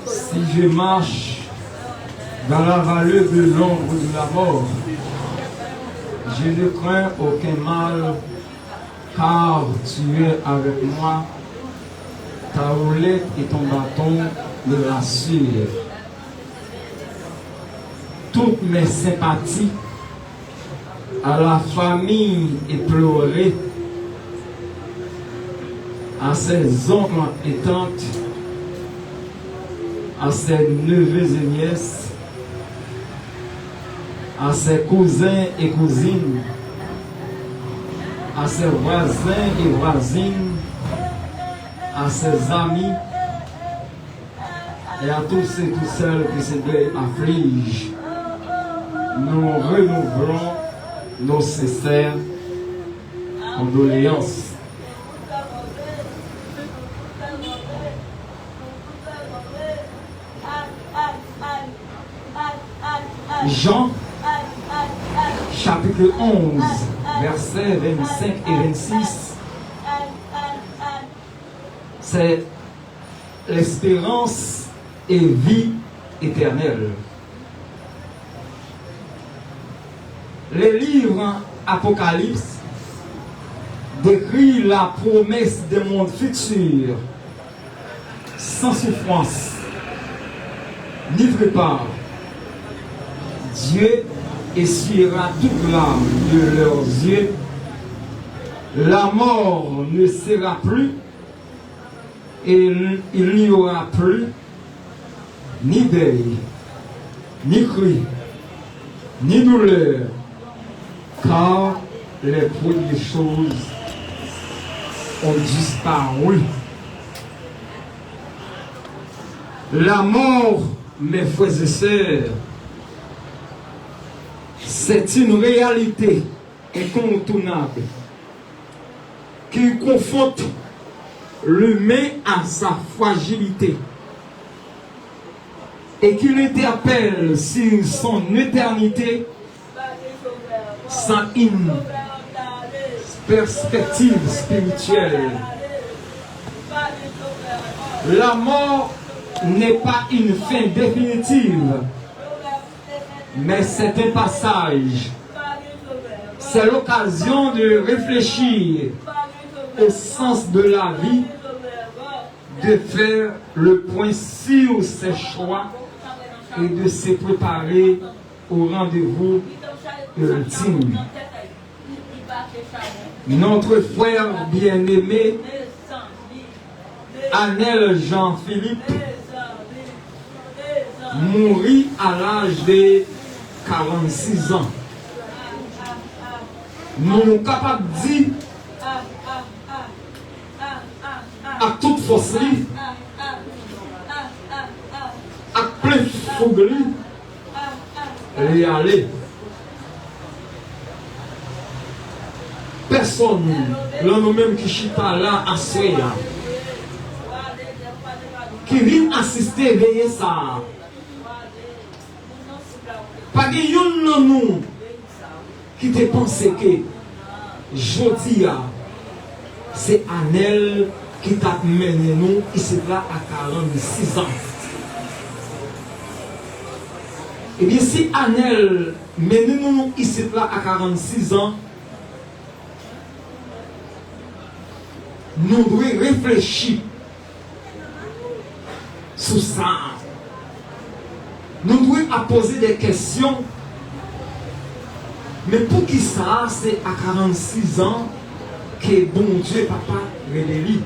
Si je marche dans la vallée de l'ombre de la mort, je ne crains aucun mal, car tu es avec moi, ta roulette et ton bâton me rassurent. Toutes mes sympathies à la famille éplorée, à ses oncles et tantes, à ses neveux et nièces, à ses cousins et cousines, à ses voisins et voisines, à ses amis et à tous ceux et toutes celles qui se affligent. Nous renouvelons nos sincères condoléances. Jean, chapitre 11, versets 25 et 26, c'est l'espérance et vie éternelle. Les livres Apocalypse décrit la promesse d'un monde futur, sans souffrance, ni prépare. Dieu essuiera toute larme de leurs yeux. La mort ne sera plus, et il n'y aura plus ni deuil, ni cri, ni douleur, car les premières choses ont disparu. La mort, mes frères et sœurs, c'est une réalité incontournable qui confronte l'humain à sa fragilité et qui l'interpelle sur son éternité sans une perspective spirituelle. La mort n'est pas une fin définitive, mais c'est un passage. C'est l'occasion de réfléchir au sens de la vie, de faire le point sur ses choix et de se préparer au rendez-vous ultime. Notre frère bien-aimé, Anel Jean-Philippe, mourit à l'âge de 46 ans. Nous sommes capables de dire à toute force, à plein fougue, et aller. Personne, là nous-mêmes qui chita là à Soya, qui vient assister veiller ça. Pas de yon nous qui te pense que Jodia, c'est Anel qui t'a mené nous ici là à 46 ans. Et bien si Anel mène nous ici là à 46 ans, nous devons réfléchir sur ça. Nous devons poser des questions. Mais pour qui ça, c'est à 46 ans que bon Dieu, papa, révèle.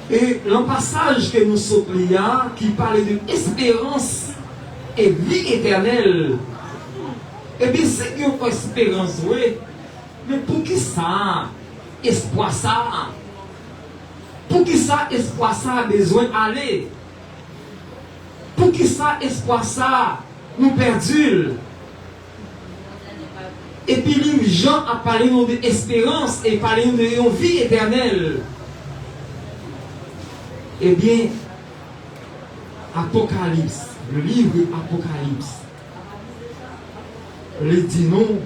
Et le passage que nous sommes là, qui parle de espérance et vie éternelle, et bien c'est qu'il y a espérance, oui. Mais pour qui ça? Espoir ça. Pour qui ça, espoir ça a besoin d'aller? Pour qui ça, espoir ça, nous perdus? Et puis Jean a parlé d'espérance et parlé de vie éternelle. Eh bien, Apocalypse, le livre Apocalypse, le dit non.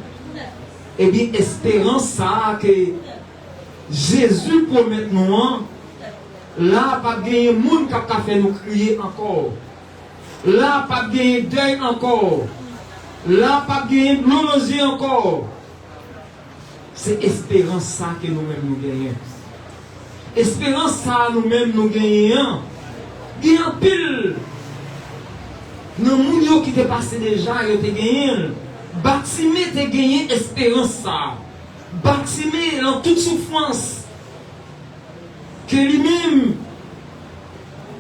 Eh bien, espérance ça que Jésus promet nous, là, pas de monde qui a fait nous crier encore. Là, pas de deuil encore. Là, pas de blouser encore. C'est espérance ça que nous-mêmes nous gagnons. Espérance ça nous-mêmes nous gagnons. Il y a un pile. Dans le monde qui t'est passé déjà, il te gagné. Bâtiment te gagné espérance ça. Bâtiment dans toute souffrance. Que lui-même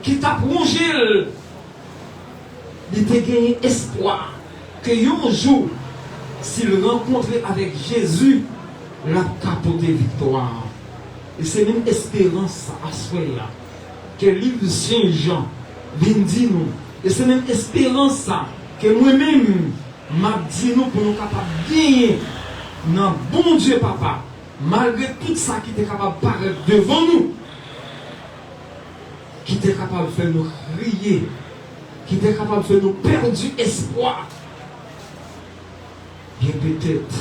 qui t'a plongé, il te gagné espoir. Que un jour, s'il rencontrait avec Jésus, la capote victoire. Et c'est même espérance à soi là. Que le livre de Saint-Jean vient dire nous. Et c'est même espérance ça. Que moi-même, m'a dit nous pour nous capables de gagner. Non, bon Dieu, papa. Malgré tout ça qui était capable de paraître devant nous. Qui était capable de faire nous crier. Qui était capable de faire nous perdre espoir. Bien peut-être,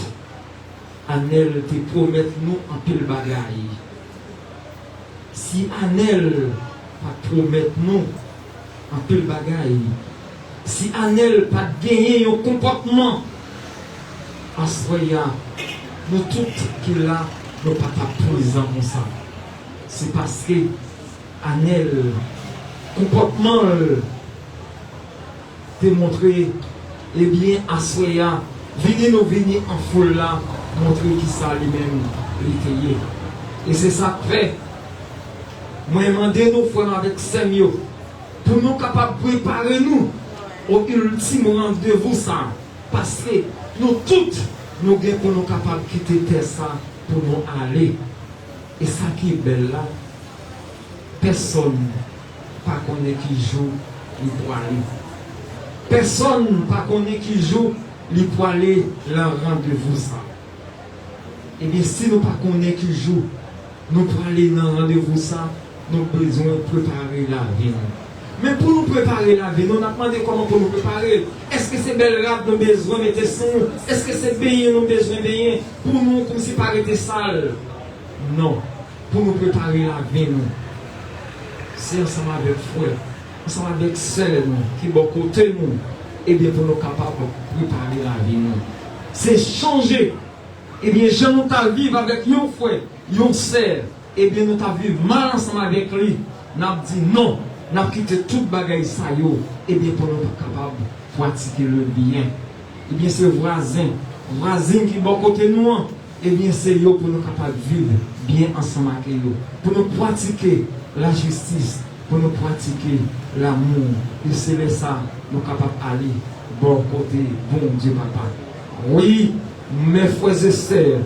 Anel te promet nous en pile bagaille. Si Anel pas promet nous en pile bagaille, si Anel pas gagné un comportement, à soya, nous toutes qui là, nous pas présents comme ça. C'est parce que Anel, comportement démontré, eh bien, à soya, venez en foule là, montrer qui ça lui-même l'étayer. Et c'est ça que fait. Moi, demandez nos frères avec Samuel pour nous capables de préparer nous au ultime rendez-vous ça. Parce que nous toutes, nous gagnons pour nous capables de quitter terre ça pour nous aller. Et ça qui est belle là, personne pas connaît qui joue, il peut aller. Personne pas connaît qui joue, il peut aller leur rendez-vous ça. Et bien si nous pas connaît qui joue, nous pour aller dans le rendez-vous ça, nous avons besoin de préparer la vie. Mais pour nous préparer la vie, nous avons demandé comment pour nous préparer. Est-ce que c'est belle rap nous besoin de mettre son? Est-ce que c'est baigner nous besoin de baigner? Pour nous, comme si pas être sale? Non. Pour nous préparer la vie, nous. C'est ensemble avec frère, ensemble avec sœur, nous, qui bon côté nous, et bien pour nous capables de préparer la vie, nous. C'est changer. Et bien, je nous t'ai vivre avec nos frères, nos sœurs, et bien nous t'ai vivre mal ensemble avec lui. Nous avons dit non. Nous avons quitté toute bagaille ça, et bien pour nous être capables de pratiquer le bien. Et bien c'est voisin qui est bon côté nous, et bien c'est eux pour nous capables de vivre bien ensemble avec eux. Pour nous pratiquer la justice, pour nous pratiquer l'amour. Et c'est ça, nous sommes capables d'aller bon côté, bon Dieu papa. Oui, mes frères et sœurs,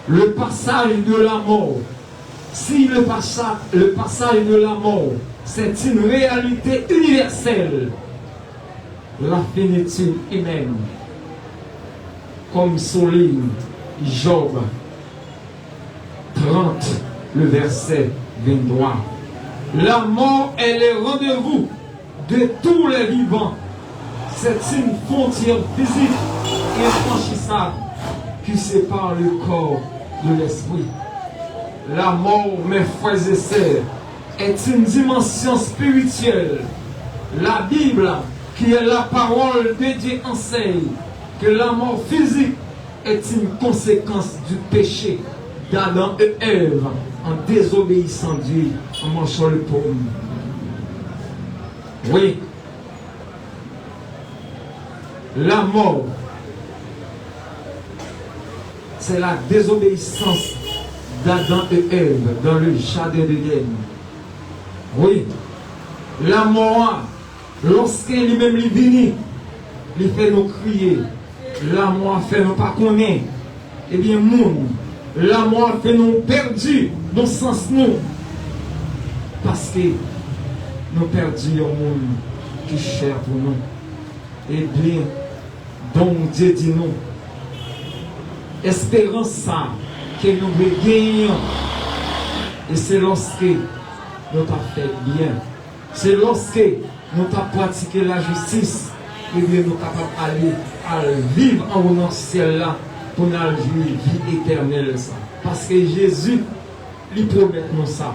le passage de la mort, si le passage de la mort, c'est une réalité universelle. La finitude humaine, comme souligne Job 30, le verset 23. La mort est le rendez-vous de tous les vivants. C'est une frontière physique et infranchissable qui sépare le corps de l'esprit. La mort, mes frères et sœurs, est une dimension spirituelle. La Bible, qui est la parole de Dieu, enseigne que la mort physique est une conséquence du péché d'Adam et Ève en désobéissant à Dieu, en mangeant le pomme. Oui, la mort, c'est la désobéissance d'Adam et Ève dans le jardin d'Éden. Oui, la mort, lorsqu'il lui-même est venu, il fait nous crier. La mort fait nous pas connaître. Eh bien, la mort fait nous perdus dans le sens nous. Parce que nous perdus un monde qui est cher pour nous. Eh bien, donc Dieu dit nous, espérance ça, que nous gagnons. Et c'est lorsque nous avons fait bien. C'est lorsque nous avons pratiqué la justice, et bien nous sommes capables d'aller vivre en haut dans le ciel là pour nous jouir vie éternelle. Ça. Parce que Jésus, lui promet nous ça.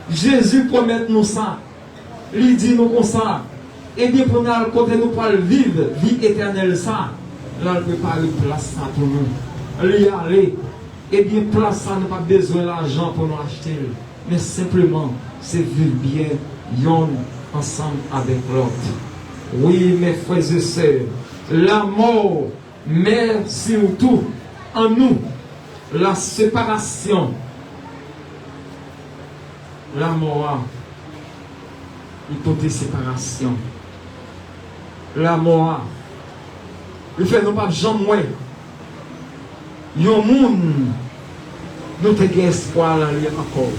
Jésus promet nous ça. Il dit nous comme ça. Et bien pour nous côté nous pour vivre vie éternelle ça, là il prépare une place ça pour nous. Lui aller. Et bien place ça n'a pas besoin d'argent pour nous acheter. Mais simplement, c'est vivre bien, yon ensemble avec l'autre. Oui, mes frères et sœurs, la mort met surtout en nous la séparation. La mort, il peut être séparation. La mort, il fait non pas jamais moins. Yon monde, nous te gagne espoir là encore.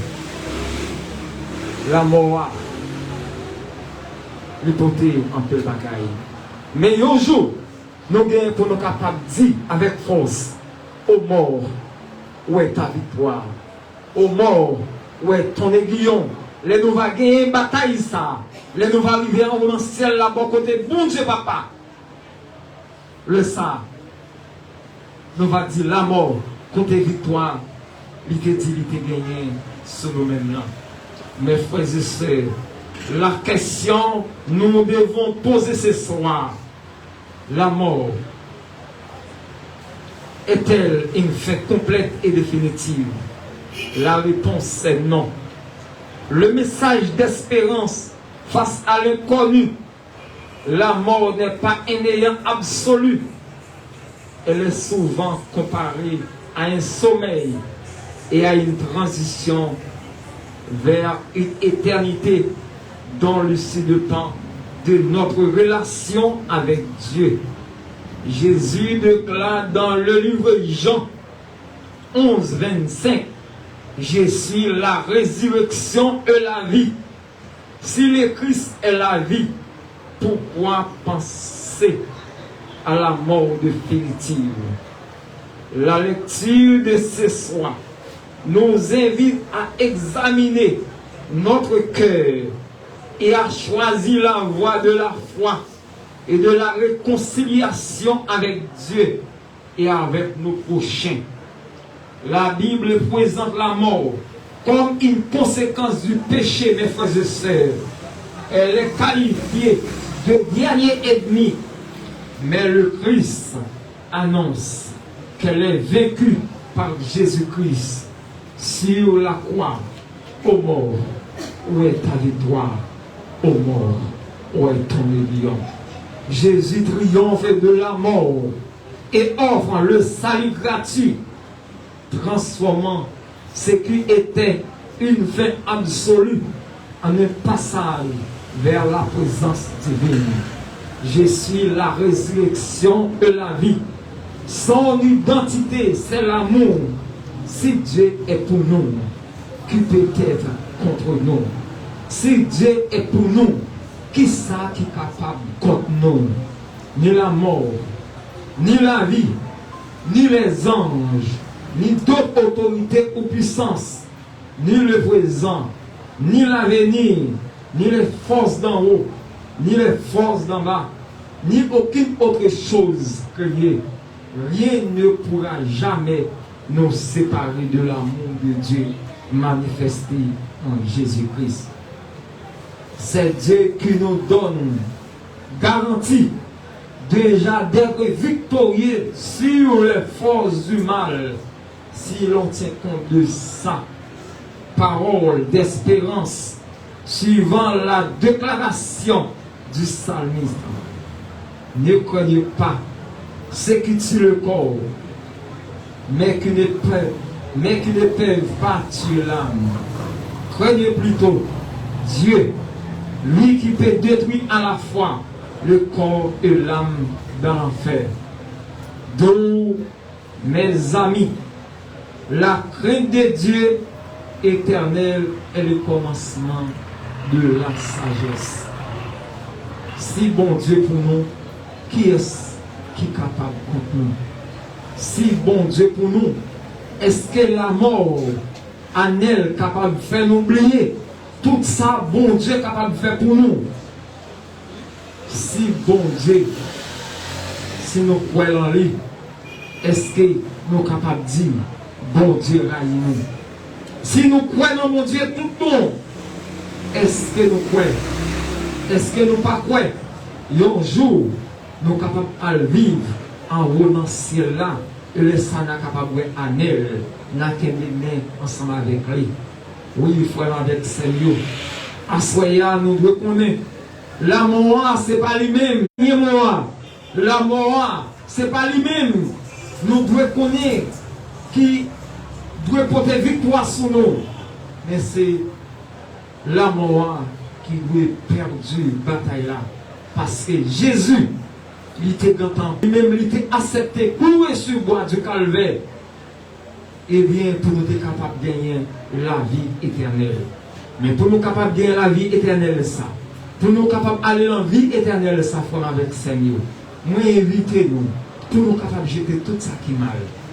La mort, il peut être un peu bagaille. Mais un jour, nous gagnons pour nous capables de dire avec force, aux morts, où est ta victoire? Aux morts, où est ton aiguillon? Les nous va gagner une bataille ça. Les nous va arriver en haut dans le ciel là, bon côté, bon Dieu papa. Le ça, nous va dire la mort, côté victoire, il te dit, il te gagné ce domaine-là. Mes frères et sœurs, la question nous devons poser ce soir, la mort est-elle une fin complète et définitive? La réponse est non. Le message d'espérance face à l'inconnu, la mort n'est pas un néant absolu. Elle est souvent comparée à un sommeil et à une transition vers une éternité dans le si de temps de notre relation avec Dieu. Jésus déclare dans le livre Jean 11, 25, je suis la résurrection et la vie. Si le Christ est la vie, pourquoi penser à la mort définitive? La lecture de ce soir nous invite à examiner notre cœur et à choisir la voie de la foi et de la réconciliation avec Dieu et avec nos prochains. La Bible présente la mort comme une conséquence du péché, mes frères et sœurs. Elle est qualifiée de dernier ennemi, mais le Christ annonce qu'elle est vaincue par Jésus-Christ sur la croix. Ô mort, où est ta victoire? Ô mort, où est ton aiguillon? Jésus triomphe de la mort et offre le salut gratuit, transformant ce qui était une fin absolue en un passage vers la présence divine. Je suis la résurrection et la vie. Son identité, c'est l'amour. Si Dieu est pour nous, qui peut être contre nous? Si Dieu est pour nous, qui ça qui est capable contre nous? Ni la mort, ni la vie, ni les anges, ni d'autres autorités ou puissances, ni le présent, ni l'avenir, ni les forces d'en haut, ni les forces d'en bas, ni aucune autre chose créée. Rien ne pourra jamais nous séparer de l'amour de Dieu manifesté en Jésus-Christ. C'est Dieu qui nous donne garantie déjà d'être victorieux sur les forces du mal si l'on tient compte de sa parole d'espérance suivant la déclaration du psalmiste. Ne craignez pas ceux qui tuent le corps, mais qui ne peuvent pas tuer l'âme. Craignez plutôt Dieu, lui qui peut détruire à la fois le corps et l'âme dans l'enfer. Donc, mes amis, la crainte de Dieu éternel est le commencement de la sagesse. Si bon Dieu pour nous, qui est-ce qui est capable contre nous? Si bon Dieu pour nous, est-ce que la mort en elle capable de faire nous oublier tout ça, bon Dieu est capable de faire pour nous? Si bon Dieu, si nous croyons en lui, est-ce que nous sommes capables de dire, bon Dieu raille nous? Si nous croyons en mon Dieu tout le monde, est-ce que nous croyons? Est-ce que nous pas croyons? Un jour, nous sommes capables de vivre en haut dans le ciel là, et le sang n'est capable de en elle, n'a qu'à ensemble avec lui. Oui, il faut aller avec Seigneur. À soya, nous devons connaître. La mort, ce n'est pas lui-même. La mort, ce n'est pas lui-même. Nous devons connaître qui doit porter victoire sur nous. Mais c'est la mort qui doit perdre la bataille là. Parce que Jésus, il était content. Lui-même, il était accepté, courir sur le bois du calvaire. Et bien, pour nous être capables de gagner la vie éternelle. Mais pour nous capables de gagner la vie éternelle, ça. Pour nous capables d'aller en vie éternelle, ça, il faut avec le Seigneur. Moi, invitez-nous. Pour nous capables de jeter tout ça qui est mal.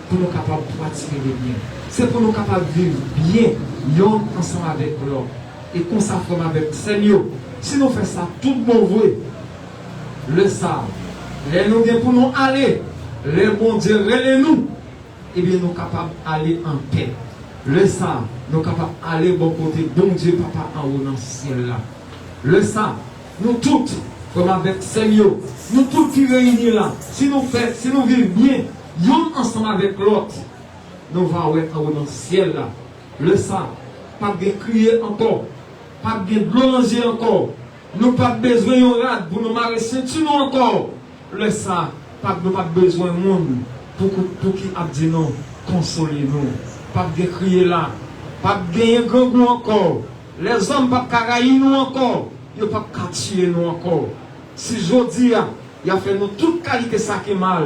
Pour nous capables de pratiquer le bien. C'est pour nous capables de vivre bien, l'homme ensemble avec l'homme. Et qu'on s'affirme avec le Seigneur. Si nous faisons ça, tout bon vrai, le savent. Les nous pour nous aller. Les bons Dieu, relais-nous. eh bien, nous sommes capables d'aller en paix. Le ça, nous sommes capables d'aller bon côté, bon Dieu, papa, en haut dans le ciel là. Le ça, nous tous, comme avec Seigneur, nous tous qui réunis là, si nous vivons bien, nous ensemble avec l'autre, nous allons être en haut dans le ciel là. Le ça, pas de crier encore, pas de blancher encore, nous pas besoin de rad pour nous marrer ceinture encore. Le ça, nous pas besoin de monde pour qui a dit non, consoler nous. Pas de crier là, pas de gagner grand nous encore. Les hommes pas de nous encore, ils pas de tuer nous encore. Si je dis, il a fait nous toute qualité ça qui est mal,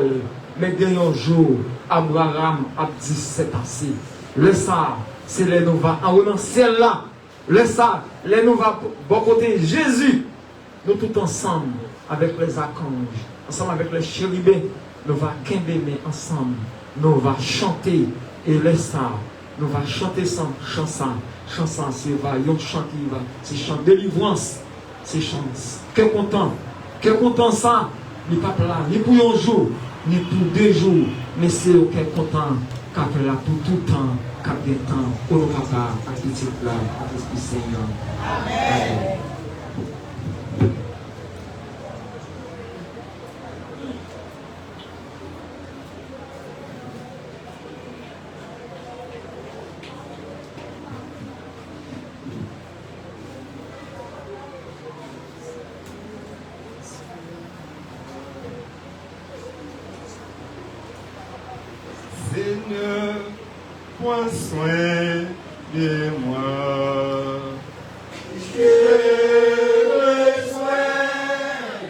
mais il un jour, Abraham a dit c'est assez. Le ça, c'est les nous va en haut dans le ciel là. Le ça, les nous va bon côté Jésus. Nous tout ensemble, avec les archanges, ensemble avec les chérubins, nous va quimber ensemble. Nous va chanter et le ça, nous va chanter sans chanson. Chanson, c'est un chant qui va, c'est chant de délivrance, c'est chant. Quel content ça, ni pas là, ni pour un jour, ni pour 2 jours, mais c'est quel content, qu'a fait là pour tout temps, qu'a des temps, pour nos papa, à petit là, à l'Esprit Seigneur. Amen. Seigneur, prends soin de moi. J'ai besoin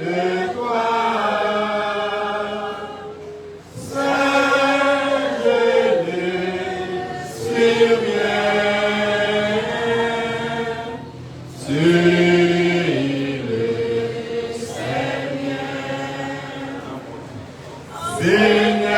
de toi. Seul je ne suis rien. Suis le Seigneur. Seigneur.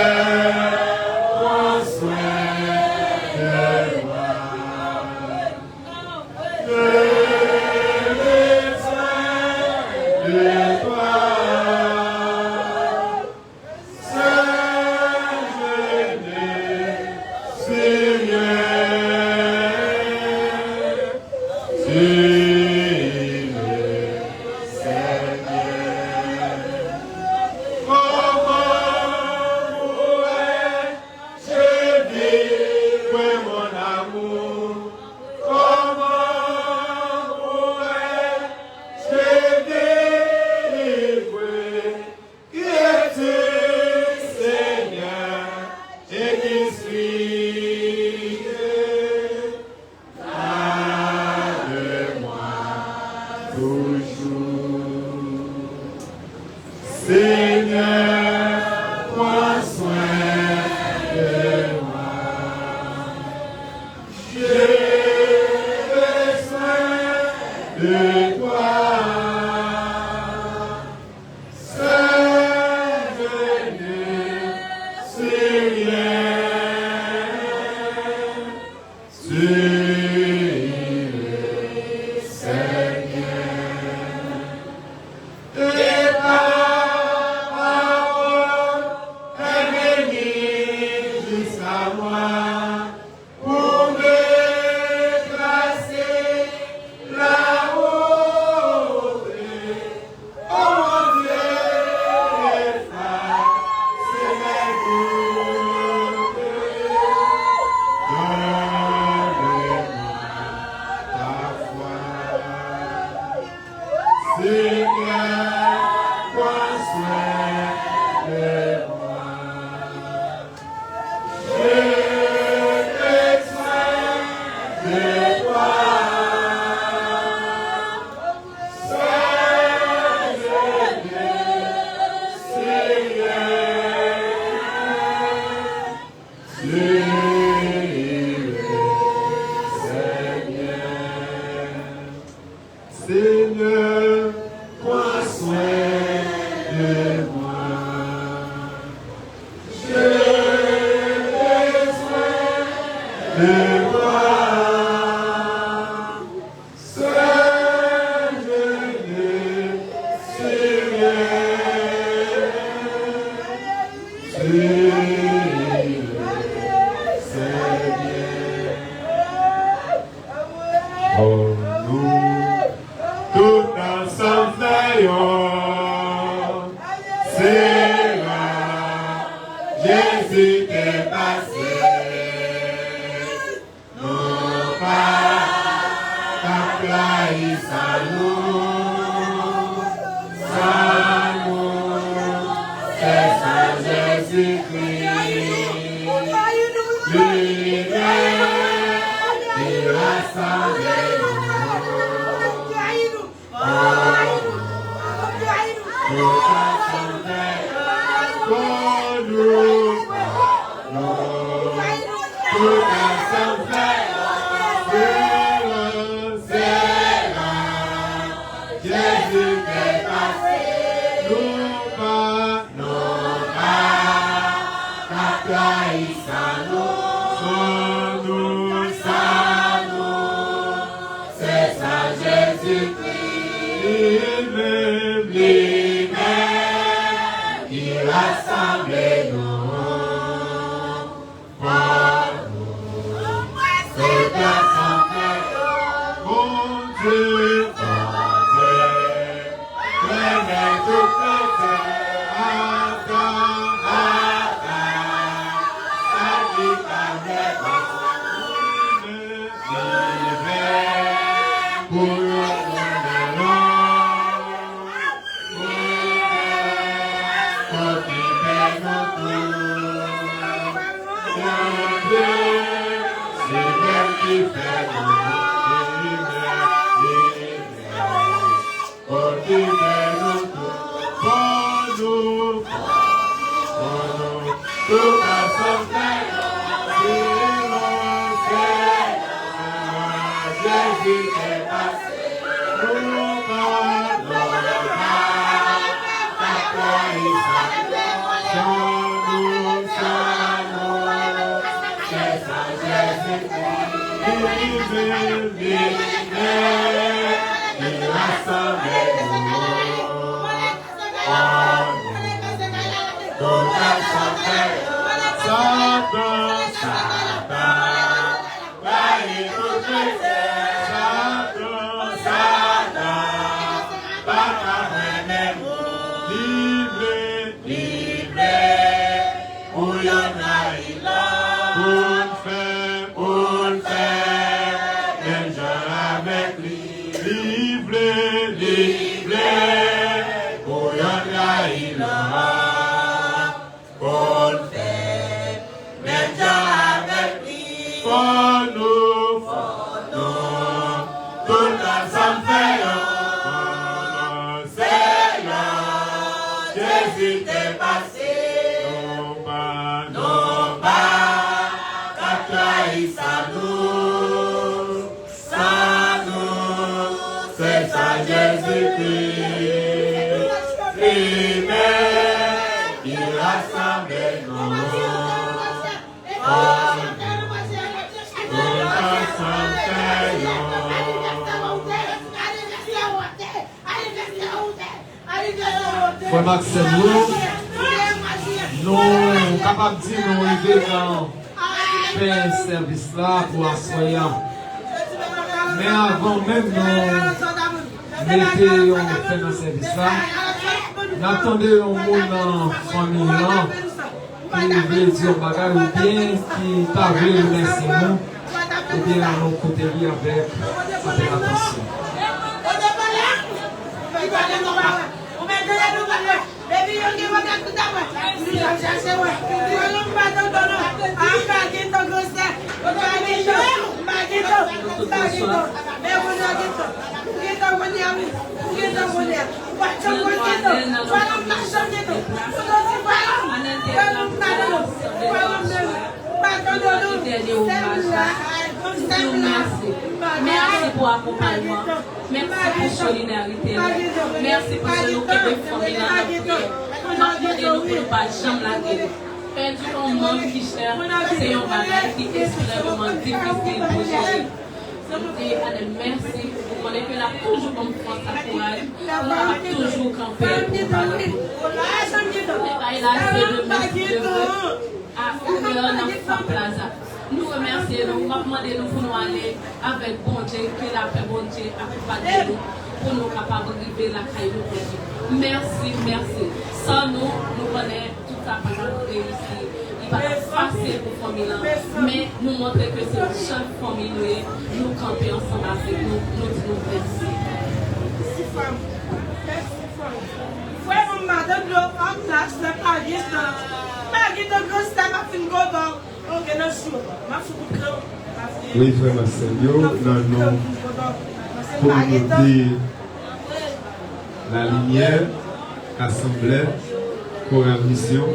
Seigneur, prends soin de moi. J'ai besoin de toi. Seul je ne suis rien. Suis le pour nous, tout ensemble veillons. C'est là, Jésus est passé. Non pas, ta place à nous, c'est ça Jésus-Christ. Frère Maxime, nous sommes capables de dire nous arriver dans faire un service là pour assoyant. Mais avant même nous mettions faire un service là, nous attendions un monde dans la famille là qui veut dire bagage ou bien qui t'a vu remercier nous et bien à nos côtés avec attention. Merci pour l'accompagnement. Merci pour la solidarité. Merci pour ce que nous avons fait dans notre prière. Nous ne pas jamais la guerre. Perdu un monde qui cher, c'est un bagage qui est extrêmement difficile pour gérer. Merci. Vous connaissez que là, toujours comme France à courage, on a toujours campé pour parler. Et là, c'est le merci de vous. À ouvrir dans la plaza. nous remercions, nous demandons pour nous aller avec bon Dieu, que la paix bon Dieu accompagne nous pour nous capables de vivre la caille de Dieu. Merci, merci. Sans nous, nous connaissons tout ça pour nous réussir. Il va être facile pour la famille, mais nous montrer que c'est une seule famille, nous camper ensemble avec nous, nous disons merci. Merci, femme. Merci, femme. Vraiment, madame, en place, le palier, de grosse table, ma fille, ok, non, je ma fille, oui, frère Marcel, non, pour nous dire la lumière, assemblée, pour la mission.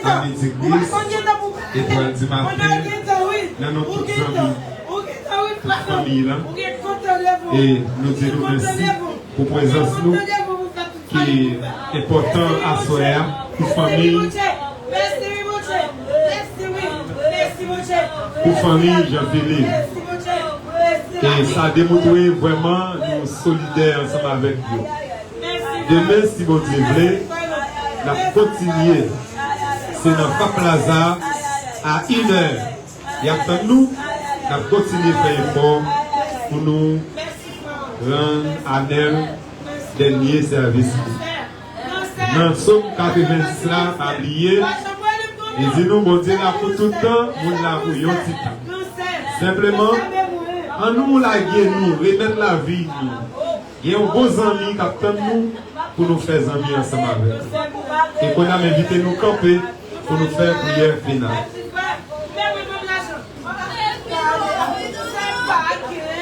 Amis d'église, étoile du matin, dans notre famille là. Et nous disons merci pour la présence nous, qui est important à soi, pour famille. Pour famille Jean-Philippe. Et ça a démontré vraiment nous solidaires ensemble avec vous. Demain, si vous voulez, on va continuer. C'est dans Fa Plaza à 1h. Et après nous, on va continuer à faire effort pour nous rendre à notre dernier service. Dans le Somme 90 là, à lier. Et dis-nous, bon Dieu, là, pour tout le temps, nous l'avons eu un petit temps. Simplement, en nous, la guerre, nous, remettre la vie, nous. Il y a un beau ami qui attend nous pour nous faire amis ensemble avec nous. Et qu'on a invité nous camper pour nous faire prière finale.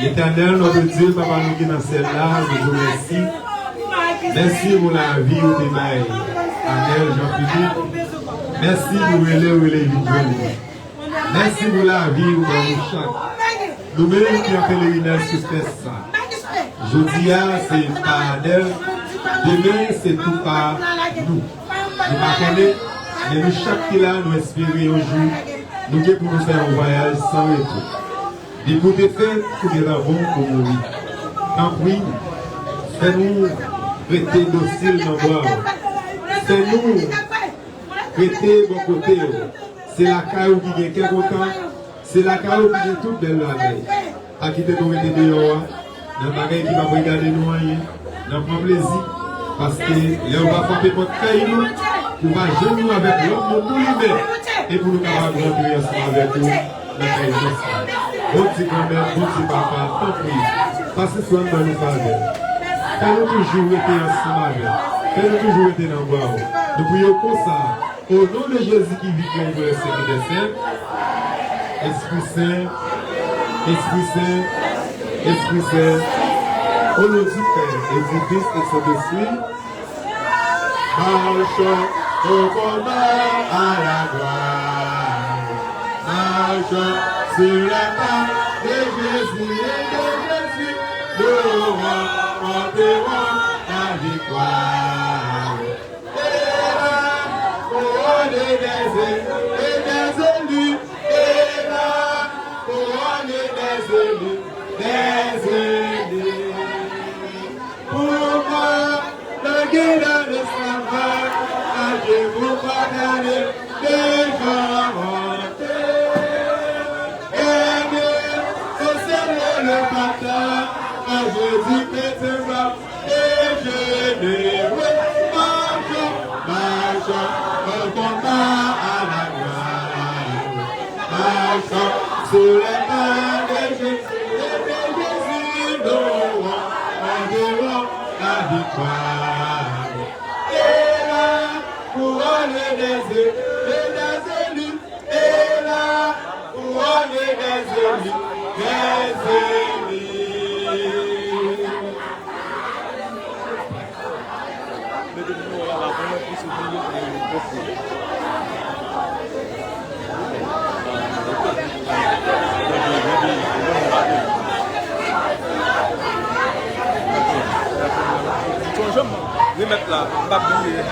L'Éternel, notre Dieu, Papa, nous qui dans celle-là, nous vous remercie. Merci pour la vie au démarré. Amen, Jean-Philippe. Merci pour les vides. Merci pour la vie où nous chaque. Nous-mêmes qui avons pèlerinage sur ça. Jeudi, c'est par elle. Demain, c'est tout par nous. Nous connaissons, mais nous chaque qui là, nous espérons un jour, nous pour nous faire un voyage sans retour. Et pour te faire, pour des ravons pour mourir. Tant pis, fais-nous rester dociles dans le bois. Fais-nous rester bon côté. C'est la caillou qui est quelque temps. C'est la caillou qui est toute belle la veille. À qui te tomber dehors, dans le bagage qui va regarder nous, dans le plaisir. Parce que là, on va frapper notre caillou pour va jouer nous avec l'homme de tout l'hiver. Et pour nous capables de rentrer ensemble avec nous, dans le caillou. Bon petit grand-mère, bon petit papa, tant pis. Passez soin dans nos familles. Fais-nous toujours être ensemble avec. Fais-nous toujours être dans le bois. Nous prions pour ça. Au nom de Jésus qui vit pour le Seigneur des Saints, Esprit Saint, Esprit Saint, Esprit Saint, au nom du Père et du Fils et de Saint-Esprit, marchons au combat à la gloire, marchons sur la part de Jésus et de Jésus, nous remporterons la victoire. Et des élus, et la couronne des élus, pourquoi le guide de l'esclavage avez-vous pardonné des gens hantés? Aimez au Seigneur le matin, à Jésus pétera et généreux, marchons, au combat à la gloire, marchons sur les pas de Jésus, nous rendrons la victoire. Et la couronne des élus, et la couronne des élus, remettre là, pas oublier.